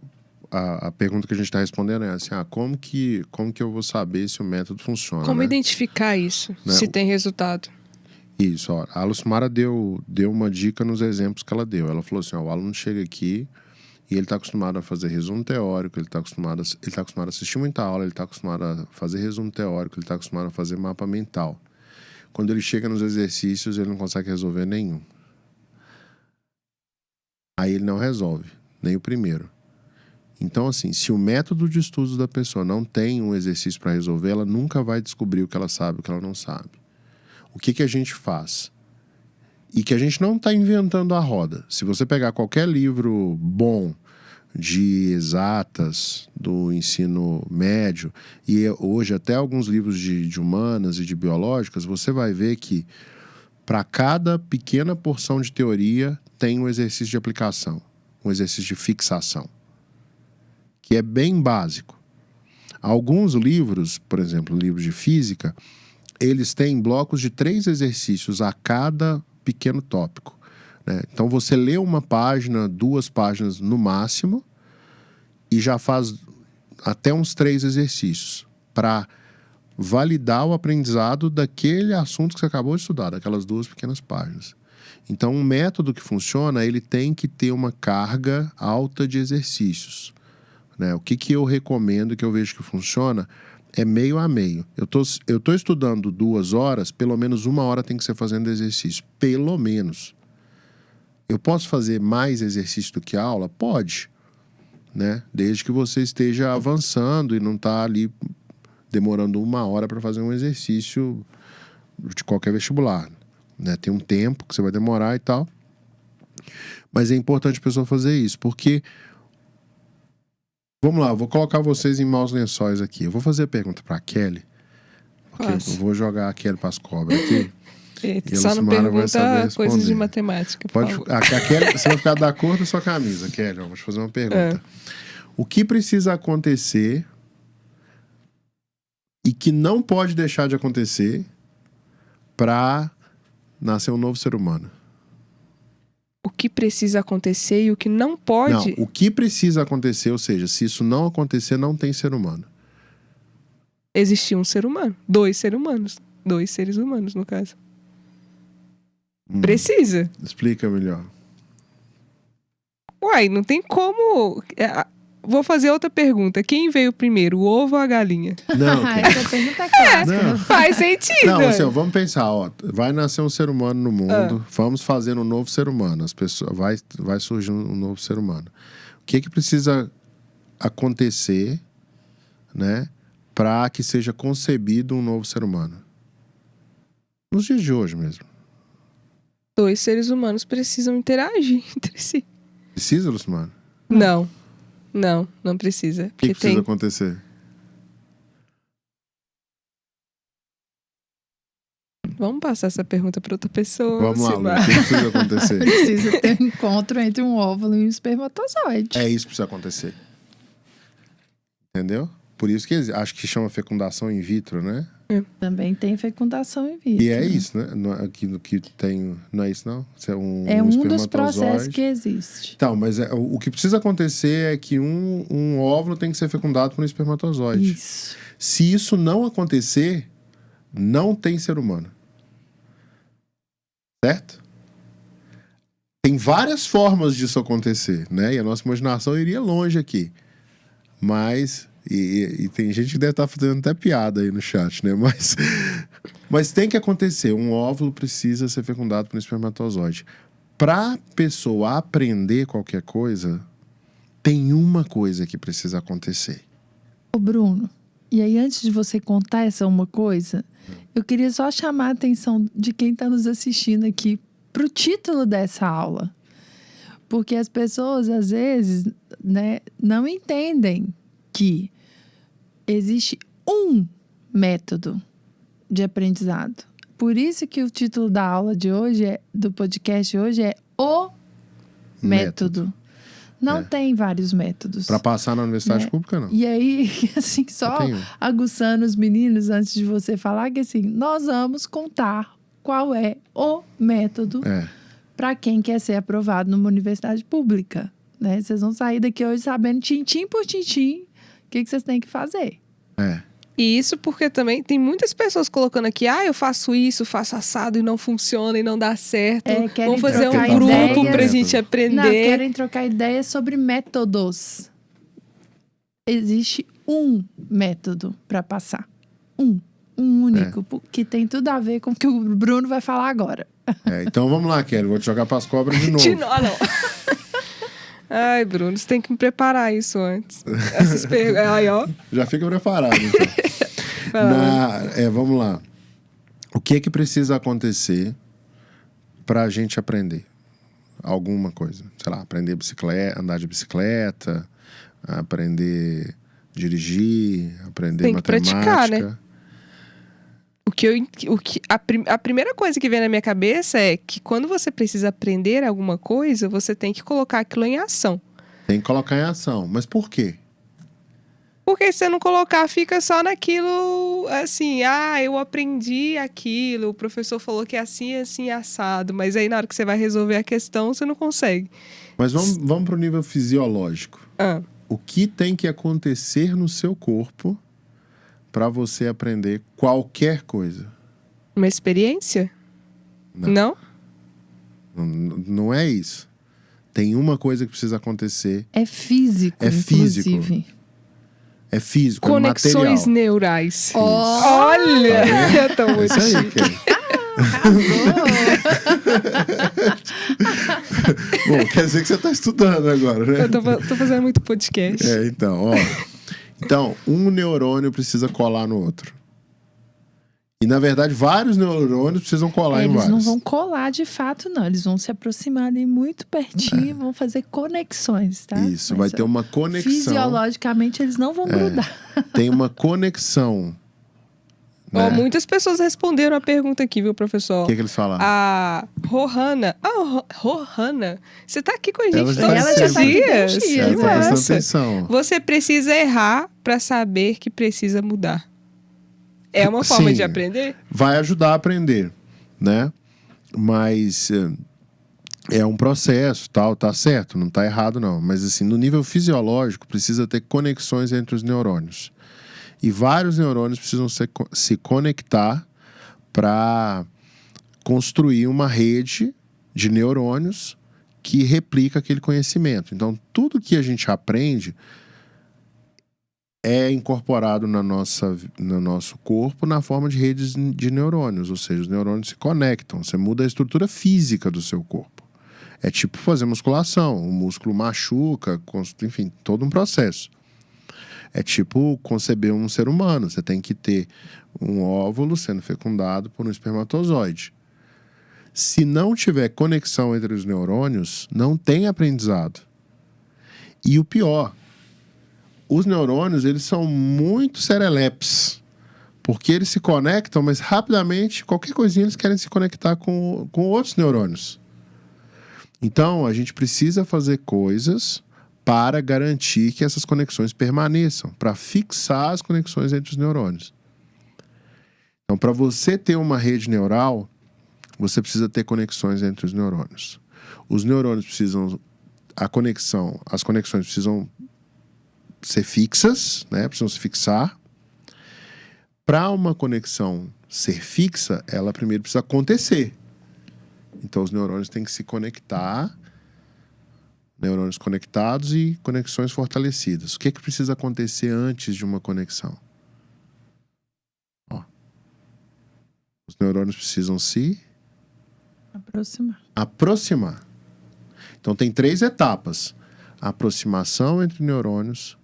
a pergunta que a gente está respondendo é assim, como que eu vou saber se o método funciona? Como né? identificar isso, Né? se tem resultado? Isso, a Lucimara deu uma dica nos exemplos que ela deu. Ela falou assim, o aluno chega aqui e ele está acostumado a fazer resumo teórico, ele está acostumado a assistir muita aula, ele está acostumado a fazer resumo teórico, ele está acostumado a fazer mapa mental. Quando ele chega nos exercícios, ele não consegue resolver nenhum. Aí ele não resolve, nem o primeiro. Então, assim, se o método de estudos da pessoa não tem um exercício para resolver, ela nunca vai descobrir o que ela sabe e o que ela não sabe. O que a gente faz? E que a gente não está inventando a roda. Se você pegar qualquer livro bom de exatas do ensino médio, e hoje até alguns livros de humanas e de biológicas, você vai ver que para cada pequena porção de teoria tem um exercício de aplicação, um exercício de fixação, que é bem básico. Alguns livros, por exemplo, livros de física, eles têm blocos de 3 exercícios a cada pequeno tópico. Né? Então, você lê uma página, 2 páginas no máximo, e já faz até uns 3 exercícios para validar o aprendizado daquele assunto que você acabou de estudar, daquelas 2 pequenas páginas. Então, um método que funciona, ele tem que ter uma carga alta de exercícios. Né? O que eu recomendo, que eu vejo que funciona, é meio a meio. Eu tô estudando 2 horas, pelo menos 1 hora tem que ser fazendo exercício. Pelo menos. Eu posso fazer mais exercício do que aula? Pode. Né? Desde que você esteja avançando e não está ali demorando 1 hora para fazer um exercício de qualquer vestibular. Né? Tem um tempo que você vai demorar e tal. Mas é importante a pessoa fazer isso, porque... Vamos lá, eu vou colocar vocês em maus lençóis aqui. Eu vou fazer a pergunta para a Kelly, porque eu vou jogar a Kelly para as cobras aqui. E a Só não Lucimara vai saber pergunta coisas de responder. matemática, por Pode, favor. você vai ficar da cor da sua camisa, Kelly. Vou te fazer uma pergunta. O que precisa acontecer e que não pode deixar de acontecer para nascer um novo ser humano? O que precisa acontecer e o que não pode... Não, o que precisa acontecer, ou seja, se isso não acontecer, não tem ser humano. Existir um ser humano. 2 seres humanos. 2 seres humanos, no caso. Precisa. Explica melhor. Uai, não tem como... Vou fazer outra pergunta. Quem veio primeiro, o ovo ou a galinha? Não, Kelly. Essa pergunta é clássica. Não. Faz sentido. Não, assim, ó, vamos pensar, ó, vai nascer um ser humano no mundo, vamos fazer um novo ser humano, as pessoas, vai surgir um novo ser humano. O que precisa acontecer, né, para que seja concebido um novo ser humano? Nos dias de hoje mesmo. 2 seres humanos precisam interagir entre si. Precisa, Lucimara? Não precisa. O que Porque precisa tem... acontecer? Vamos passar essa pergunta para outra pessoa. Vamos lá, Lu, Lucimara. o que precisa acontecer? Precisa ter um encontro entre um óvulo e um espermatozoide. É isso que precisa acontecer. Entendeu? Por isso que acho que chama fecundação in vitro, né? Também tem fecundação in vitro. E é isso, né? Aquilo que tem. Não é isso, não? Isso é um dos processos espermatozoide. que existe. Então, mas o que precisa acontecer é que um óvulo tem que ser fecundado por um espermatozoide. Isso. Se isso não acontecer, não tem ser humano. Certo? Tem várias formas disso acontecer, né? E a nossa imaginação iria longe aqui. Mas... E tem gente que deve estar fazendo até piada aí no chat, né? Mas tem que acontecer. Um óvulo precisa ser fecundado por um espermatozoide. Para a pessoa aprender qualquer coisa, tem uma coisa que precisa acontecer. Ô Bruno, e aí antes de você contar essa uma coisa, eu queria só chamar a atenção de quem está nos assistindo aqui para o título dessa aula. Porque as pessoas, às vezes, né, não entendem que existe um método de aprendizado. Por isso que o título da aula de hoje, do podcast hoje, é O Método. Não tem vários métodos. Para passar na universidade Né? pública, não. E aí, assim, só tem um. aguçando os meninos antes de você falar, que assim, nós vamos contar qual é o método para quem quer ser aprovado numa universidade pública. Né? Vocês vão sair daqui hoje sabendo, tintim por tintim, o que vocês têm que fazer. E isso porque também tem muitas pessoas colocando aqui, eu faço isso, faço assado e não funciona e não dá certo. Querem Vamos fazer um trocar grupo ideias. pra gente aprender. Não, querem trocar ideias sobre métodos. Existe um método para passar. Um único, que tem tudo a ver com o que o Bruno vai falar agora. Então vamos lá, Kelly, vou te jogar para as cobras de novo. Não. Ai, Bruno, você tem que me preparar isso antes. Essas perguntas. Aí, ó. Já fica preparado, então. Vamos lá. O que precisa acontecer para a gente aprender? Alguma coisa. Sei lá, aprender bicicleta, andar de bicicleta, aprender a dirigir, aprender tem que matemática. Praticar, né? A primeira coisa que vem na minha cabeça é que quando você precisa aprender alguma coisa, você tem que colocar aquilo em ação. Tem que colocar em ação. Mas por quê? Porque se você não colocar, fica só naquilo, assim, eu aprendi aquilo, o professor falou que é assim, assim, assado. Mas aí na hora que você vai resolver a questão, você não consegue. Mas vamos para o nível fisiológico. O que tem que acontecer no seu corpo para você aprender qualquer coisa? Uma experiência? Não? Não é isso. Tem uma coisa que precisa acontecer. É físico, É físico. inclusive. É físico, Conexões é material. neurais. Oh! Olha! Eu tô muito Isso aí, chique. Kelly. Bom, quer dizer que você está estudando agora, né? Eu tô fazendo muito podcast. Então, Então, um neurônio precisa colar no outro. E, na verdade, vários neurônios precisam colar em vários. Eles não vão colar de fato, não. Eles vão se aproximar ali muito pertinho e vão fazer conexões, tá? Isso, vai ter uma conexão. Fisiologicamente, eles não vão grudar. Tem uma conexão Ó, né? muitas pessoas responderam a pergunta aqui, viu, professor? O que eles falaram? A Rohana. Rohana, você tá aqui com a gente Ela todos já os tá aqui dias. todos os dias, Ela Que tá prestando massa. atenção. Você precisa errar pra saber que precisa mudar. É uma forma Sim. de aprender? Vai ajudar a aprender, né? Mas é um processo, tal, tá certo, não tá errado não. Mas assim, no nível fisiológico, precisa ter conexões entre os neurônios. E vários neurônios precisam se conectar para construir uma rede de neurônios que replica aquele conhecimento. Então, tudo que a gente aprende é incorporado no nosso corpo na forma de redes de neurônios, ou seja, os neurônios se conectam, você muda a estrutura física do seu corpo. É tipo fazer musculação, o músculo machuca, enfim, todo um processo. É tipo conceber um ser humano, você tem que ter um óvulo sendo fecundado por um espermatozoide. Se não tiver conexão entre os neurônios, não tem aprendizado. E o pior, os neurônios, eles são muito serelepes, porque eles se conectam, mas rapidamente, qualquer coisinha, eles querem se conectar com outros neurônios. Então, a gente precisa fazer coisas para garantir que essas conexões permaneçam, para fixar as conexões entre os neurônios. Então, para você ter uma rede neural, você precisa ter conexões entre os neurônios. Os neurônios precisam... as conexões precisam ser fixas, né? Precisam se fixar. Para uma conexão ser fixa, ela primeiro precisa acontecer. Então, os neurônios têm que se conectar, neurônios conectados e conexões fortalecidas. O que precisa acontecer antes de uma conexão? Ó. Os neurônios precisam se aproximar. Então, tem 3 etapas. Aproximação entre neurônios,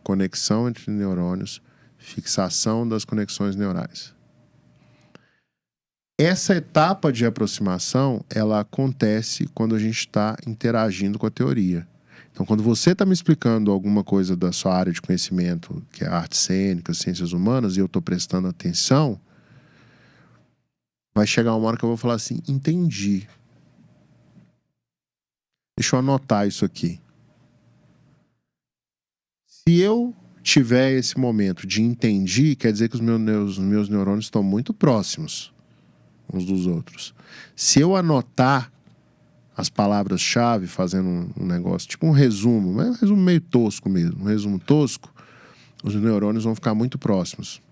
conexão entre neurônios, fixação das conexões neurais. Essa etapa de aproximação, ela acontece quando a gente está interagindo com a teoria. Então, quando você está me explicando alguma coisa da sua área de conhecimento, que é artes cênicas, ciências humanas, e eu estou prestando atenção, vai chegar uma hora que eu vou falar assim, entendi. Deixa eu anotar isso aqui. Se eu tiver esse momento de entendi, quer dizer que os meus neurônios estão muito próximos uns dos outros. Se eu anotar as palavras-chave fazendo um negócio, tipo um resumo, mas um resumo meio tosco mesmo, um resumo tosco, os neurônios vão ficar muito próximos.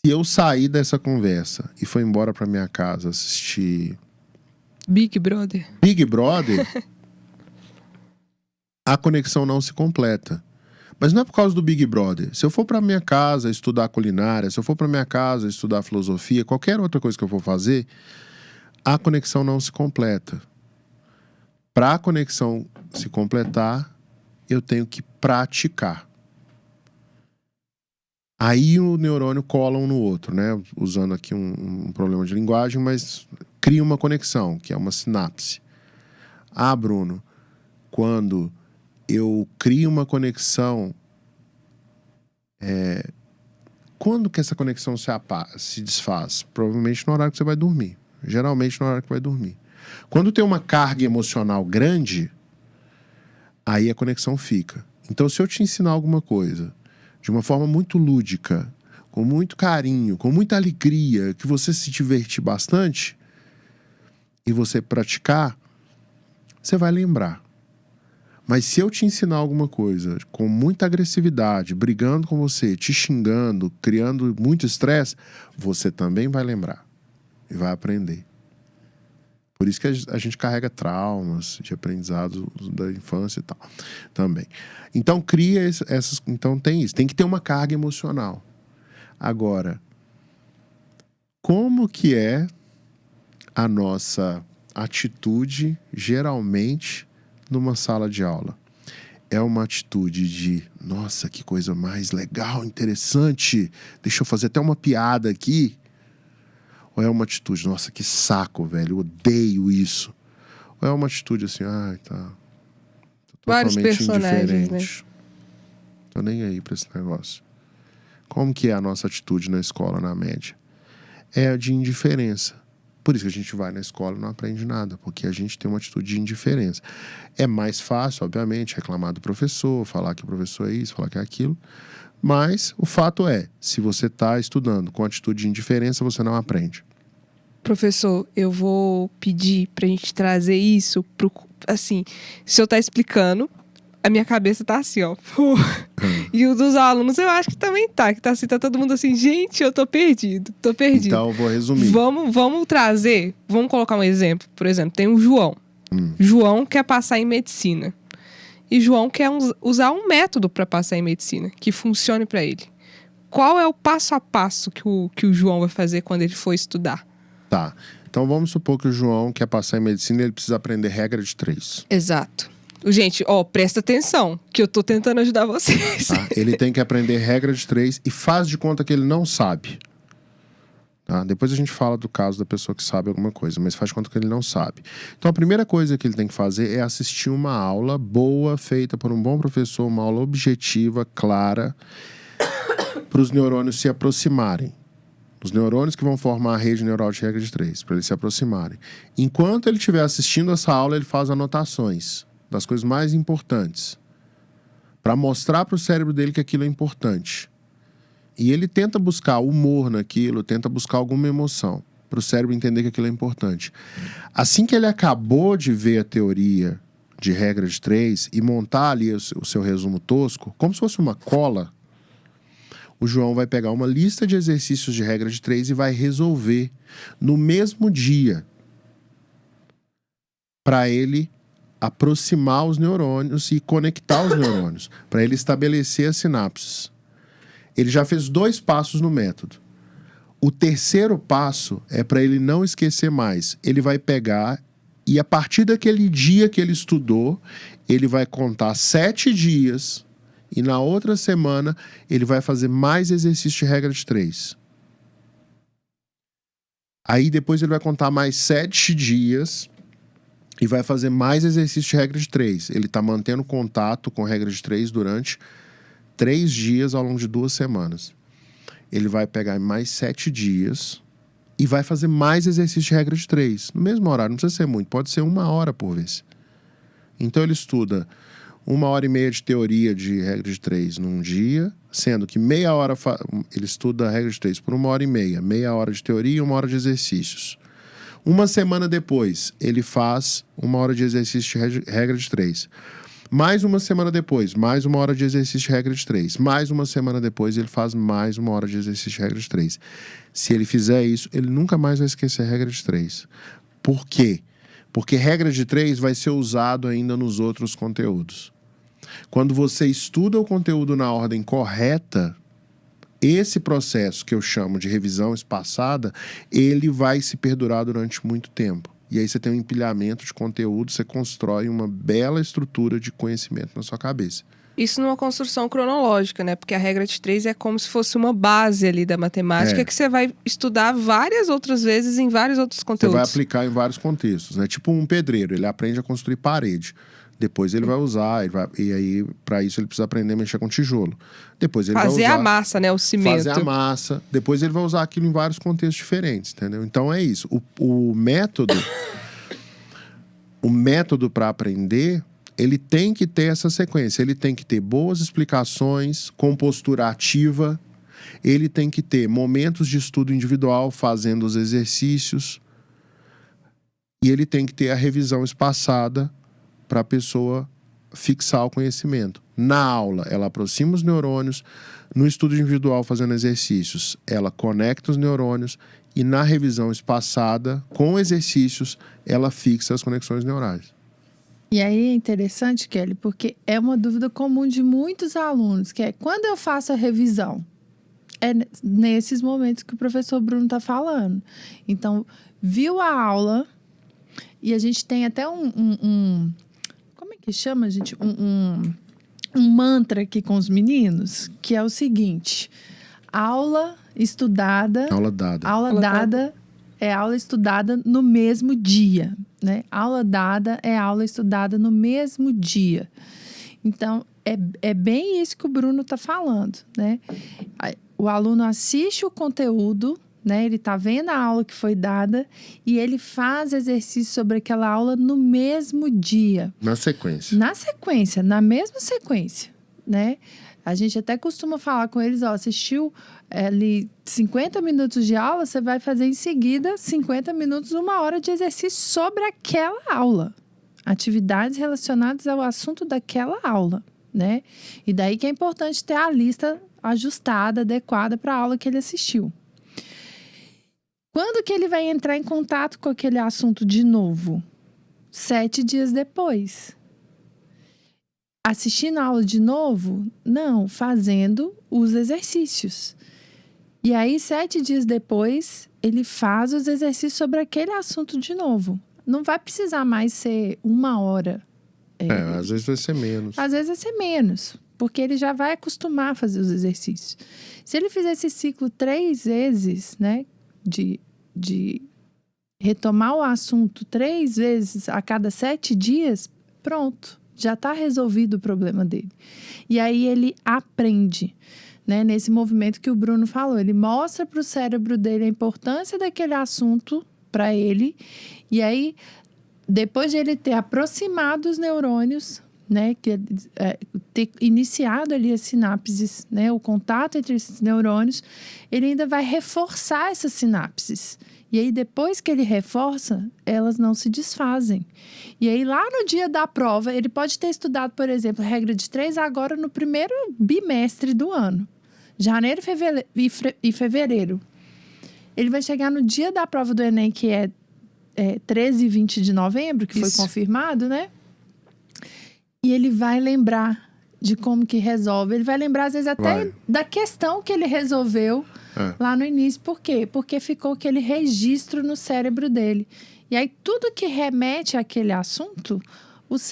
Se eu sair dessa conversa e for embora para minha casa assistir Big Brother, a conexão não se completa. Mas não é por causa do Big Brother. Se eu for para minha casa estudar culinária, se eu for para minha casa estudar filosofia, qualquer outra coisa que eu for fazer, a conexão não se completa. Para a conexão se completar, eu tenho que praticar. Aí o neurônio cola um no outro, né? Usando aqui um problema de linguagem, mas cria uma conexão, que é uma sinapse. Ah, Bruno, quando eu crio uma conexão, quando que essa conexão se desfaz? Provavelmente no horário que você vai dormir. Geralmente no horário que vai dormir. Quando tem uma carga emocional grande, aí a conexão fica. Então, se eu te ensinar alguma coisa de uma forma muito lúdica, com muito carinho, com muita alegria, que você se divertir bastante, e você praticar, você vai lembrar. Mas se eu te ensinar alguma coisa com muita agressividade, brigando com você, te xingando, criando muito estresse, você também vai lembrar e vai aprender. Por isso que a gente carrega traumas de aprendizado da infância e tal também. Então cria essas. Então tem isso. Tem que ter uma carga emocional. Agora, como que é a nossa atitude, geralmente, numa sala de aula? É uma atitude de, nossa, que coisa mais legal, interessante, deixa eu fazer até uma piada aqui? Ou é uma atitude, nossa, que saco, velho, eu odeio isso? Ou é uma atitude assim, ai, tá, tô vários totalmente personagens, indiferente, né? Tô nem aí pra esse negócio. Como que é a nossa atitude na escola, na média? É a de indiferença. Por isso que a gente vai na escola e não aprende nada, porque a gente tem uma atitude de indiferença. É mais fácil, obviamente, reclamar do professor, falar que o professor é isso, falar que é aquilo. Mas o fato é, se você está estudando com atitude de indiferença, você não aprende. Professor, eu vou pedir pra gente trazer isso pro... Assim, se o senhor tá explicando, a minha cabeça tá assim, ó. E o dos alunos eu acho que também tá. Que tá assim, tá todo mundo assim, gente, eu tô perdido. Então eu vou resumir. Vamos trazer, vamos colocar um exemplo. Por exemplo, tem o João. João quer passar em medicina. E João quer usar um método para passar em medicina, que funcione para ele. Qual é o passo a passo que o João vai fazer quando ele for estudar? Tá. Então vamos supor que o João quer passar em medicina e ele precisa aprender regra de 3. Exato. Gente, presta atenção, que eu tô tentando ajudar vocês. Tá? Ele tem que aprender regra de 3 e faz de conta que ele não sabe. Tá? Depois a gente fala do caso da pessoa que sabe alguma coisa, mas faz de conta que ele não sabe. Então a primeira coisa que ele tem que fazer é assistir uma aula boa, feita por um bom professor, uma aula objetiva, clara, para os neurônios se aproximarem. Os neurônios que vão formar a rede neural de regra de 3, para eles se aproximarem. Enquanto ele estiver assistindo essa aula, ele faz anotações das coisas mais importantes, para mostrar para o cérebro dele que aquilo é importante. E ele tenta buscar humor naquilo, tenta buscar alguma emoção, para o cérebro entender que aquilo é importante. Assim que ele acabou de ver a teoria de regra de 3 e montar ali o seu resumo tosco, como se fosse uma cola, o João vai pegar uma lista de exercícios de regra de 3 e vai resolver no mesmo dia, para ele aproximar os neurônios e conectar os neurônios, para ele estabelecer as sinapses. Ele já fez 2 passos no método. O terceiro passo é para ele não esquecer mais. Ele vai pegar e, a partir daquele dia que ele estudou, ele vai contar 7 dias e na outra semana ele vai fazer mais exercícios de regra de 3. Aí depois ele vai contar mais 7 dias e vai fazer mais exercícios de regra de 3. Ele está mantendo contato com regra de 3 durante 3 dias ao longo de 2 semanas. Ele vai pegar mais 7 dias e vai fazer mais exercícios de regra de 3. No mesmo horário, não precisa ser muito, pode ser 1 hora por vez. Então ele estuda 1h30 de teoria de regra de 3 num dia, sendo que meia hora ele estuda a regra de 3 por 1h30, meia hora de teoria e 1 hora de exercícios. Uma semana depois, ele faz 1 hora de exercício de regra de 3. Mais uma semana depois, mais 1 hora de exercício de regra de 3. Mais uma semana depois, ele faz mais 1 hora de exercício de regra de 3. Se ele fizer isso, ele nunca mais vai esquecer a regra de 3. Por quê? Porque regra de 3 vai ser usado ainda nos outros conteúdos. Quando você estuda o conteúdo na ordem correta, esse processo que eu chamo de revisão espaçada, ele vai se perdurar durante muito tempo. E aí você tem um empilhamento de conteúdo, você constrói uma bela estrutura de conhecimento na sua cabeça. Isso numa construção cronológica, né? Porque a regra de 3 é como se fosse uma base ali da matemática que você vai estudar várias outras vezes em vários outros conteúdos. Você vai aplicar em vários contextos, né? Tipo um pedreiro, ele aprende a construir parede. Depois ele vai usar, e aí para isso ele precisa aprender a mexer com tijolo. Depois ele vai usar... Fazer a massa, né? O cimento. Fazer a massa. Depois ele vai usar aquilo em vários contextos diferentes, entendeu? Então é isso. O método... o método para aprender, ele tem que ter essa sequência. Ele tem que ter boas explicações, com postura ativa. Ele tem que ter momentos de estudo individual, fazendo os exercícios. E ele tem que ter a revisão espaçada para a pessoa fixar o conhecimento. Na aula, ela aproxima os neurônios. No estudo individual, fazendo exercícios, ela conecta os neurônios. E na revisão espaçada, com exercícios, ela fixa as conexões neurais. E aí é interessante, Kelly, porque é uma dúvida comum de muitos alunos, que é quando eu faço a revisão? É nesses momentos que o professor Bruno está falando. Então, viu a aula, e a gente tem até como é que chama, gente? Um mantra aqui com os meninos, que é o seguinte: aula estudada... Aula dada. Aula dada é aula estudada no mesmo dia, né? Aula dada é aula estudada no mesmo dia. Então, é bem isso que o Bruno está falando, né? o aluno assiste o conteúdo, né? Ele está vendo a aula que foi dada e ele faz exercício sobre aquela aula no mesmo dia. Na sequência. Na mesma sequência, né? A gente até costuma falar com eles, assistiu ali 50 minutos de aula, você vai fazer em seguida 50 minutos, 1 hora de exercício sobre aquela aula. Atividades relacionadas ao assunto daquela aula, né? E daí que é importante ter a lista ajustada, adequada para a aula que ele assistiu. Quando que ele vai entrar em contato com aquele assunto de novo? 7 dias depois. Assistindo a aula de novo? Não, fazendo os exercícios. E aí, 7 dias depois, ele faz os exercícios sobre aquele assunto de novo. Não vai precisar mais ser 1 hora. Às vezes vai ser menos. Às vezes vai ser menos, porque ele já vai acostumar a fazer os exercícios. Se ele fizer esse ciclo 3 vezes, né, de retomar o assunto 3 vezes a cada 7 dias, pronto, já está resolvido o problema dele. E aí ele aprende, né, nesse movimento que o Bruno falou. Ele mostra para o cérebro dele a importância daquele assunto para ele. E aí, depois de ele ter aproximado os neurônios, né, ter iniciado ali as sinapses, né, o contato entre esses neurônios, ele ainda vai reforçar essas sinapses. E aí, depois que ele reforça, elas não se desfazem. E aí, lá no dia da prova, ele pode ter estudado, por exemplo, a regra de 3 agora no primeiro bimestre do ano. Janeiro e fevereiro. Ele vai chegar no dia da prova do Enem, que é 13 e 20 de novembro, que foi confirmado, né? E ele vai lembrar de como que resolve. Ele vai lembrar, às vezes, até da questão que ele resolveu lá no início. Por quê? Porque ficou aquele registro no cérebro dele. E aí, tudo que remete àquele assunto,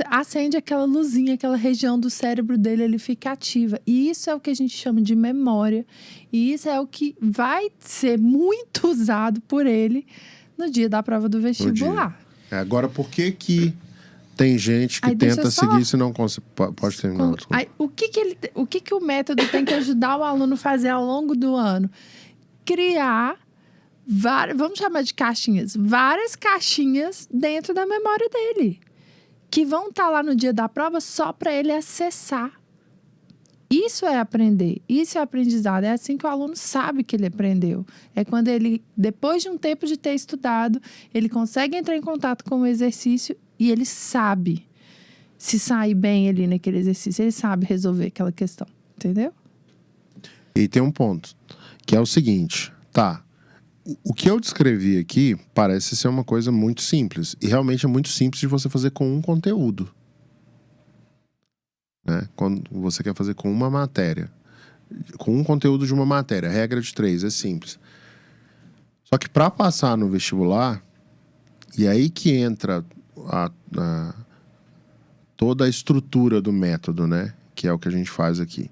acende aquela luzinha, aquela região do cérebro dele, ele fica ativa. E isso é o que a gente chama de memória. E isso é o que vai ser muito usado por ele no dia da prova do vestibular. Agora, por que tem gente que tenta seguir isso e não consegue? Pode terminar. Aí, o que o método tem que ajudar o aluno a fazer ao longo do ano? Criar vamos chamar de caixinhas, várias caixinhas dentro da memória dele, que vão estar lá no dia da prova só para ele acessar. Isso é aprender, isso é aprendizado. É assim que o aluno sabe que ele aprendeu. É quando ele, depois de um tempo de ter estudado, ele consegue entrar em contato com o exercício e ele sabe se sair bem ali naquele exercício. Ele sabe resolver aquela questão, entendeu? E tem um ponto, que é o seguinte, o que eu descrevi aqui parece ser uma coisa muito simples. E realmente é muito simples de você fazer com um conteúdo. Né? Quando você quer fazer com uma matéria. Com um conteúdo de uma matéria. Regra de 3, é simples. Só que para passar no vestibular, e aí que entra toda a estrutura do método, né? Que é o que a gente faz aqui.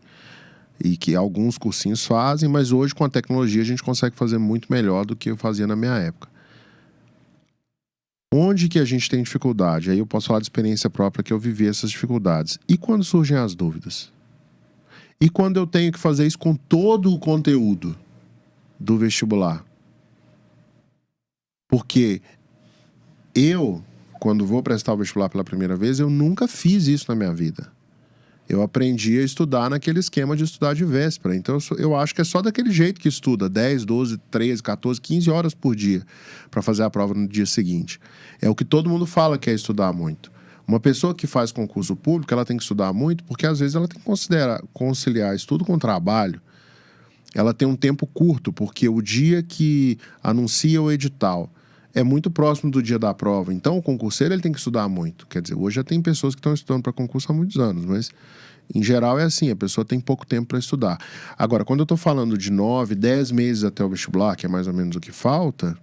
E que alguns cursinhos fazem, mas hoje com a tecnologia a gente consegue fazer muito melhor do que eu fazia na minha época. Onde que a gente tem dificuldade? Aí eu posso falar de experiência própria que eu vivi essas dificuldades. E quando surgem as dúvidas? E quando eu tenho que fazer isso com todo o conteúdo do vestibular? Porque eu, quando vou prestar o vestibular pela primeira vez, eu nunca fiz isso na minha vida. Eu aprendi a estudar naquele esquema de estudar de véspera. Então, eu acho que é só daquele jeito que estuda. 10, 12, 13, 14, 15 horas por dia para fazer a prova no dia seguinte. É o que todo mundo fala que é estudar muito. Uma pessoa que faz concurso público, ela tem que estudar muito porque, às vezes, ela tem que conciliar estudo com trabalho. Ela tem um tempo curto, porque o dia que anuncia o edital é muito próximo do dia da prova. Então, o concurseiro ele tem que estudar muito. Quer dizer, hoje já tem pessoas que estão estudando para concurso há muitos anos, mas, em geral, é assim, a pessoa tem pouco tempo para estudar. Agora, quando eu estou falando de 9, 10 meses até o vestibular, que é mais ou menos o que falta,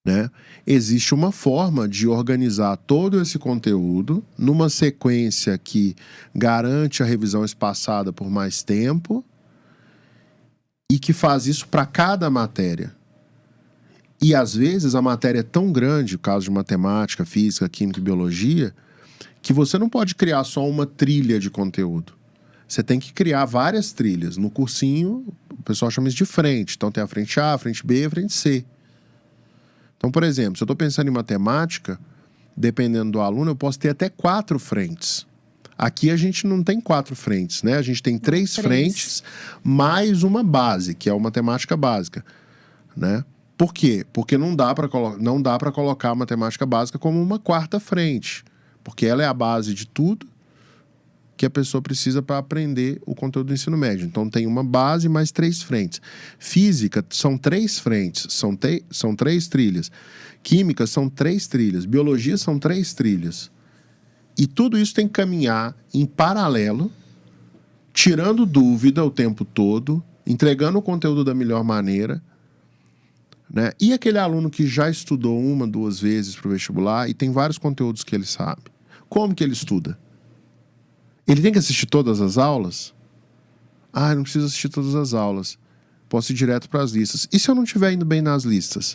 né, existe uma forma de organizar todo esse conteúdo numa sequência que garante a revisão espaçada por mais tempo e que faz isso para cada matéria. E, às vezes, a matéria é tão grande, o caso de matemática, física, química e biologia, que você não pode criar só uma trilha de conteúdo. Você tem que criar várias trilhas. No cursinho, o pessoal chama isso de frente. Então tem a frente A, a frente B e a frente C. Então, por exemplo, se eu estou pensando em matemática, dependendo do aluno, eu posso ter até 4 frentes. Aqui a gente não tem 4 frentes, né? A gente tem 3 frentes mais uma base, que é a matemática básica, né? Por quê? Porque não dá para colocar a matemática básica como uma 4ª frente, porque ela é a base de tudo que a pessoa precisa para aprender o conteúdo do ensino médio. Então tem uma base mais 3 frentes. Física são 3 frentes, são 3 trilhas. Química são 3 trilhas. Biologia são 3 trilhas. E tudo isso tem que caminhar em paralelo, tirando dúvida o tempo todo, entregando o conteúdo da melhor maneira, né? E aquele aluno que já estudou 1, 2 vezes para o vestibular e tem vários conteúdos que ele sabe. Como que ele estuda? Ele tem que assistir todas as aulas? Ah, não preciso assistir todas as aulas. Posso ir direto para as listas. E se eu não estiver indo bem nas listas?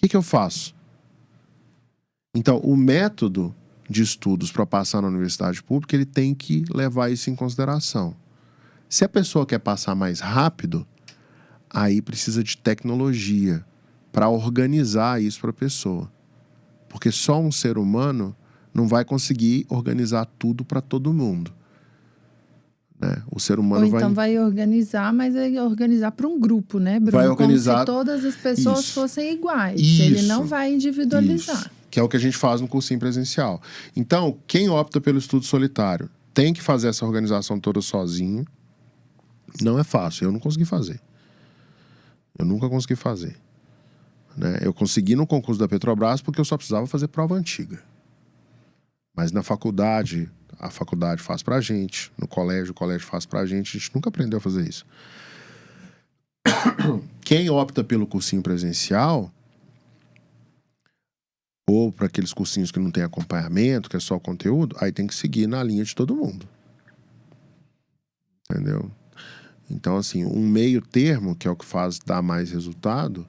O que eu faço? Então, o método de estudos para passar na universidade pública, ele tem que levar isso em consideração. Se a pessoa quer passar mais rápido, aí precisa de tecnologia para organizar isso para a pessoa. Porque só um ser humano não vai conseguir organizar tudo para todo mundo. Né? O ser humano Ou então vai organizar, mas vai organizar para um grupo, né, Bruno? Vai organizar... Como se todas as pessoas fossem iguais. Isso. Ele não vai individualizar. Isso. Que é o que a gente faz no cursinho presencial. Então, quem opta pelo estudo solitário tem que fazer essa organização toda sozinho. Não é fácil, eu não consegui fazer. Eu nunca consegui fazer. Né? Eu consegui no concurso da Petrobras porque eu só precisava fazer prova antiga. Mas na faculdade, a faculdade faz pra gente. No colégio, o colégio faz pra gente. A gente nunca aprendeu a fazer isso. Quem opta pelo cursinho presencial, ou para aqueles cursinhos que não tem acompanhamento, que é só conteúdo, aí tem que seguir na linha de todo mundo. Entendeu? Então, assim, um meio termo, que é o que faz dar mais resultado,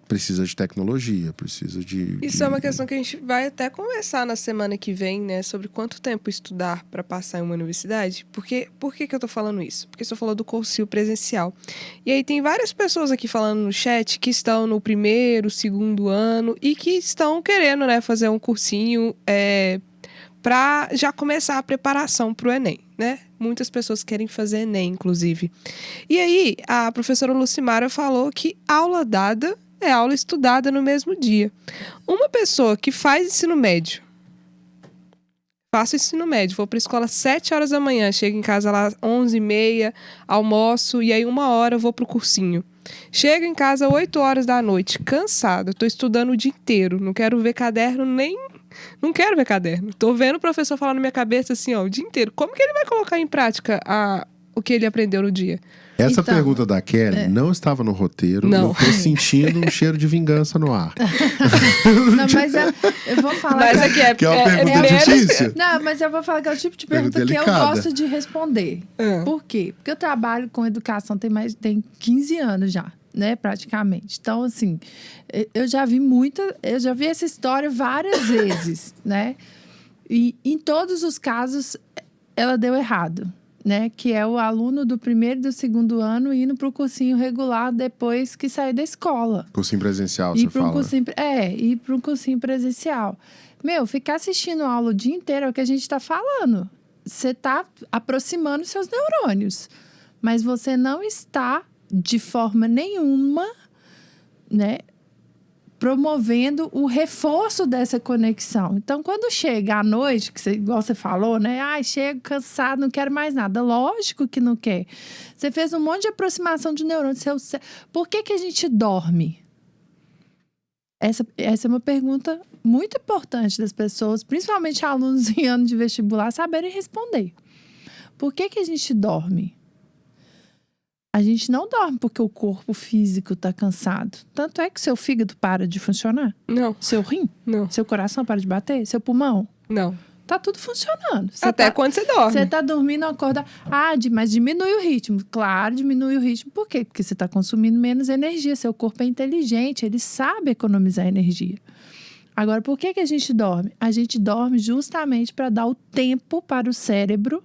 precisa de tecnologia, precisa de... Isso é uma questão que a gente vai até conversar na semana que vem, né? Sobre quanto tempo estudar para passar em uma universidade. Por que eu tô falando isso? Porque você falou do cursinho presencial. E aí tem várias pessoas aqui falando no chat que estão no 1º, 2º ano e que estão querendo, né, fazer um cursinho para já começar a preparação para o Enem, né? Muitas pessoas querem fazer Enem, inclusive. E aí, a professora Lucimara falou que aula dada é aula estudada no mesmo dia. Uma pessoa que faz ensino médio, faço ensino médio, vou para a escola às 7 horas da manhã, chego em casa lá às 11h30, almoço, e aí 1 hora eu vou pro cursinho. Chego em casa às 8 horas da noite, cansada, tô estudando o dia inteiro, não quero ver caderno Não quero ver caderno. Tô vendo o professor falar na minha cabeça assim, ó, o dia inteiro. Como que ele vai colocar em prática o que ele aprendeu no dia? Essa Então, pergunta da Kelly não estava no roteiro. Não. Eu tô sentindo um cheiro de vingança no ar. Não, mas eu vou falar... Mas aqui Que é uma pergunta difícil. Não, mas eu vou falar que é o tipo de pergunta que eu delicada. gosto de responder. Por quê? Porque eu trabalho com educação tem 15 anos já, né, praticamente. Então, assim, eu já vi essa história várias vezes, né? E em todos os casos, ela deu errado, né? Que é o aluno do 1º e do 2º ano indo para o cursinho regular depois que sair da escola. Cursinho presencial, você fala. Ir para um cursinho presencial. Ficar assistindo aula o dia inteiro é o que a gente está falando. Você está aproximando seus neurônios, mas você não está, de forma nenhuma, né, promovendo o reforço dessa conexão. Então, quando chega à noite, igual você falou, né? Chego cansado, não quero mais nada. Lógico que não quer. Você fez um monte de aproximação de neurônios. Por que a gente dorme? Essa é uma pergunta muito importante das pessoas, principalmente alunos em ano de vestibular, saberem responder. Por que a gente dorme? A gente não dorme porque o corpo físico está cansado. Tanto é que seu fígado para de funcionar. Não. Seu rim? Não. Seu coração para de bater? Seu pulmão? Não. Tá tudo funcionando. Quando você dorme. Você tá dormindo, acorda. Mas diminui o ritmo. Claro, diminui o ritmo. Por quê? Porque você tá consumindo menos energia. Seu corpo é inteligente, ele sabe economizar energia. Agora, por que a gente dorme? A gente dorme justamente para dar o tempo para o cérebro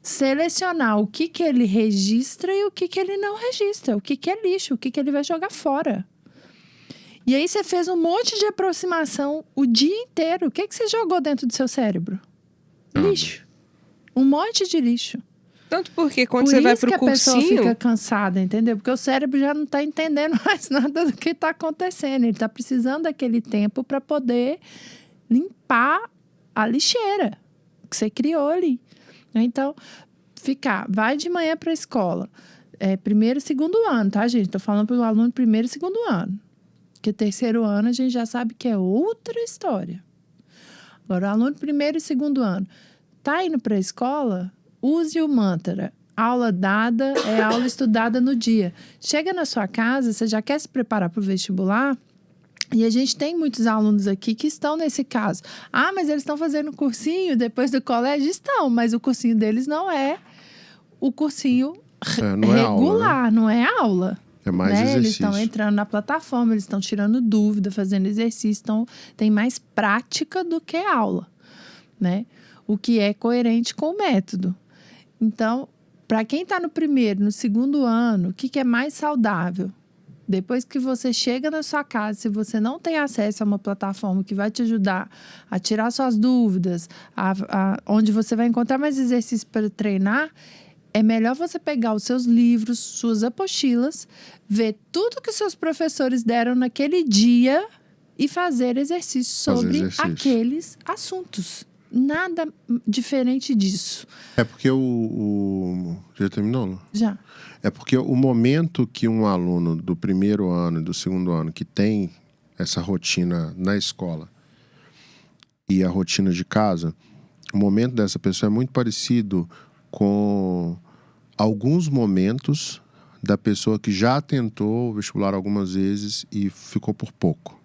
selecionar o que ele registra e o que ele não registra, o que é lixo, o que ele vai jogar fora. E aí você fez um monte de aproximação o dia inteiro. O que você jogou dentro do seu cérebro? Lixo. Um monte de lixo. Tanto porque quando você vai pro cursinho... Por isso que a pessoa fica cansada, entendeu? Porque o cérebro já não está entendendo mais nada do que está acontecendo. Ele está precisando daquele tempo para poder limpar a lixeira que você criou ali. Então, vai de manhã para a escola. Primeiro e segundo ano, tá, gente? Estou falando para o aluno primeiro e segundo ano. Porque terceiro ano a gente já sabe que é outra história. Agora, o aluno primeiro e segundo ano tá indo para a escola, use o mantra. Aula dada é aula estudada no dia. Chega na sua casa, você já quer se preparar para o vestibular? E a gente tem muitos alunos aqui que estão nesse caso. Ah, mas eles estão fazendo cursinho depois do colégio? Estão, mas o cursinho deles não é o cursinho regular, aula, né? Não é aula. É mais exercício. Eles estão entrando na plataforma, eles estão tirando dúvida, fazendo exercício, tem mais prática do que aula, né? O que é coerente com o método. Então, para quem está no primeiro, no segundo ano, o que é mais saudável? Depois que você chega na sua casa, se você não tem acesso a uma plataforma que vai te ajudar a tirar suas dúvidas, onde você vai encontrar mais exercícios para treinar, é melhor você pegar os seus livros, suas apostilas, ver tudo que seus professores deram naquele dia e fazer exercícios sobre aqueles assuntos. Nada diferente disso. É porque Já terminou? Já. É porque o momento que um aluno do primeiro ano e do segundo ano que tem essa rotina na escola e a rotina de casa, o momento dessa pessoa é muito parecido com alguns momentos da pessoa que já tentou o vestibular algumas vezes e ficou por pouco.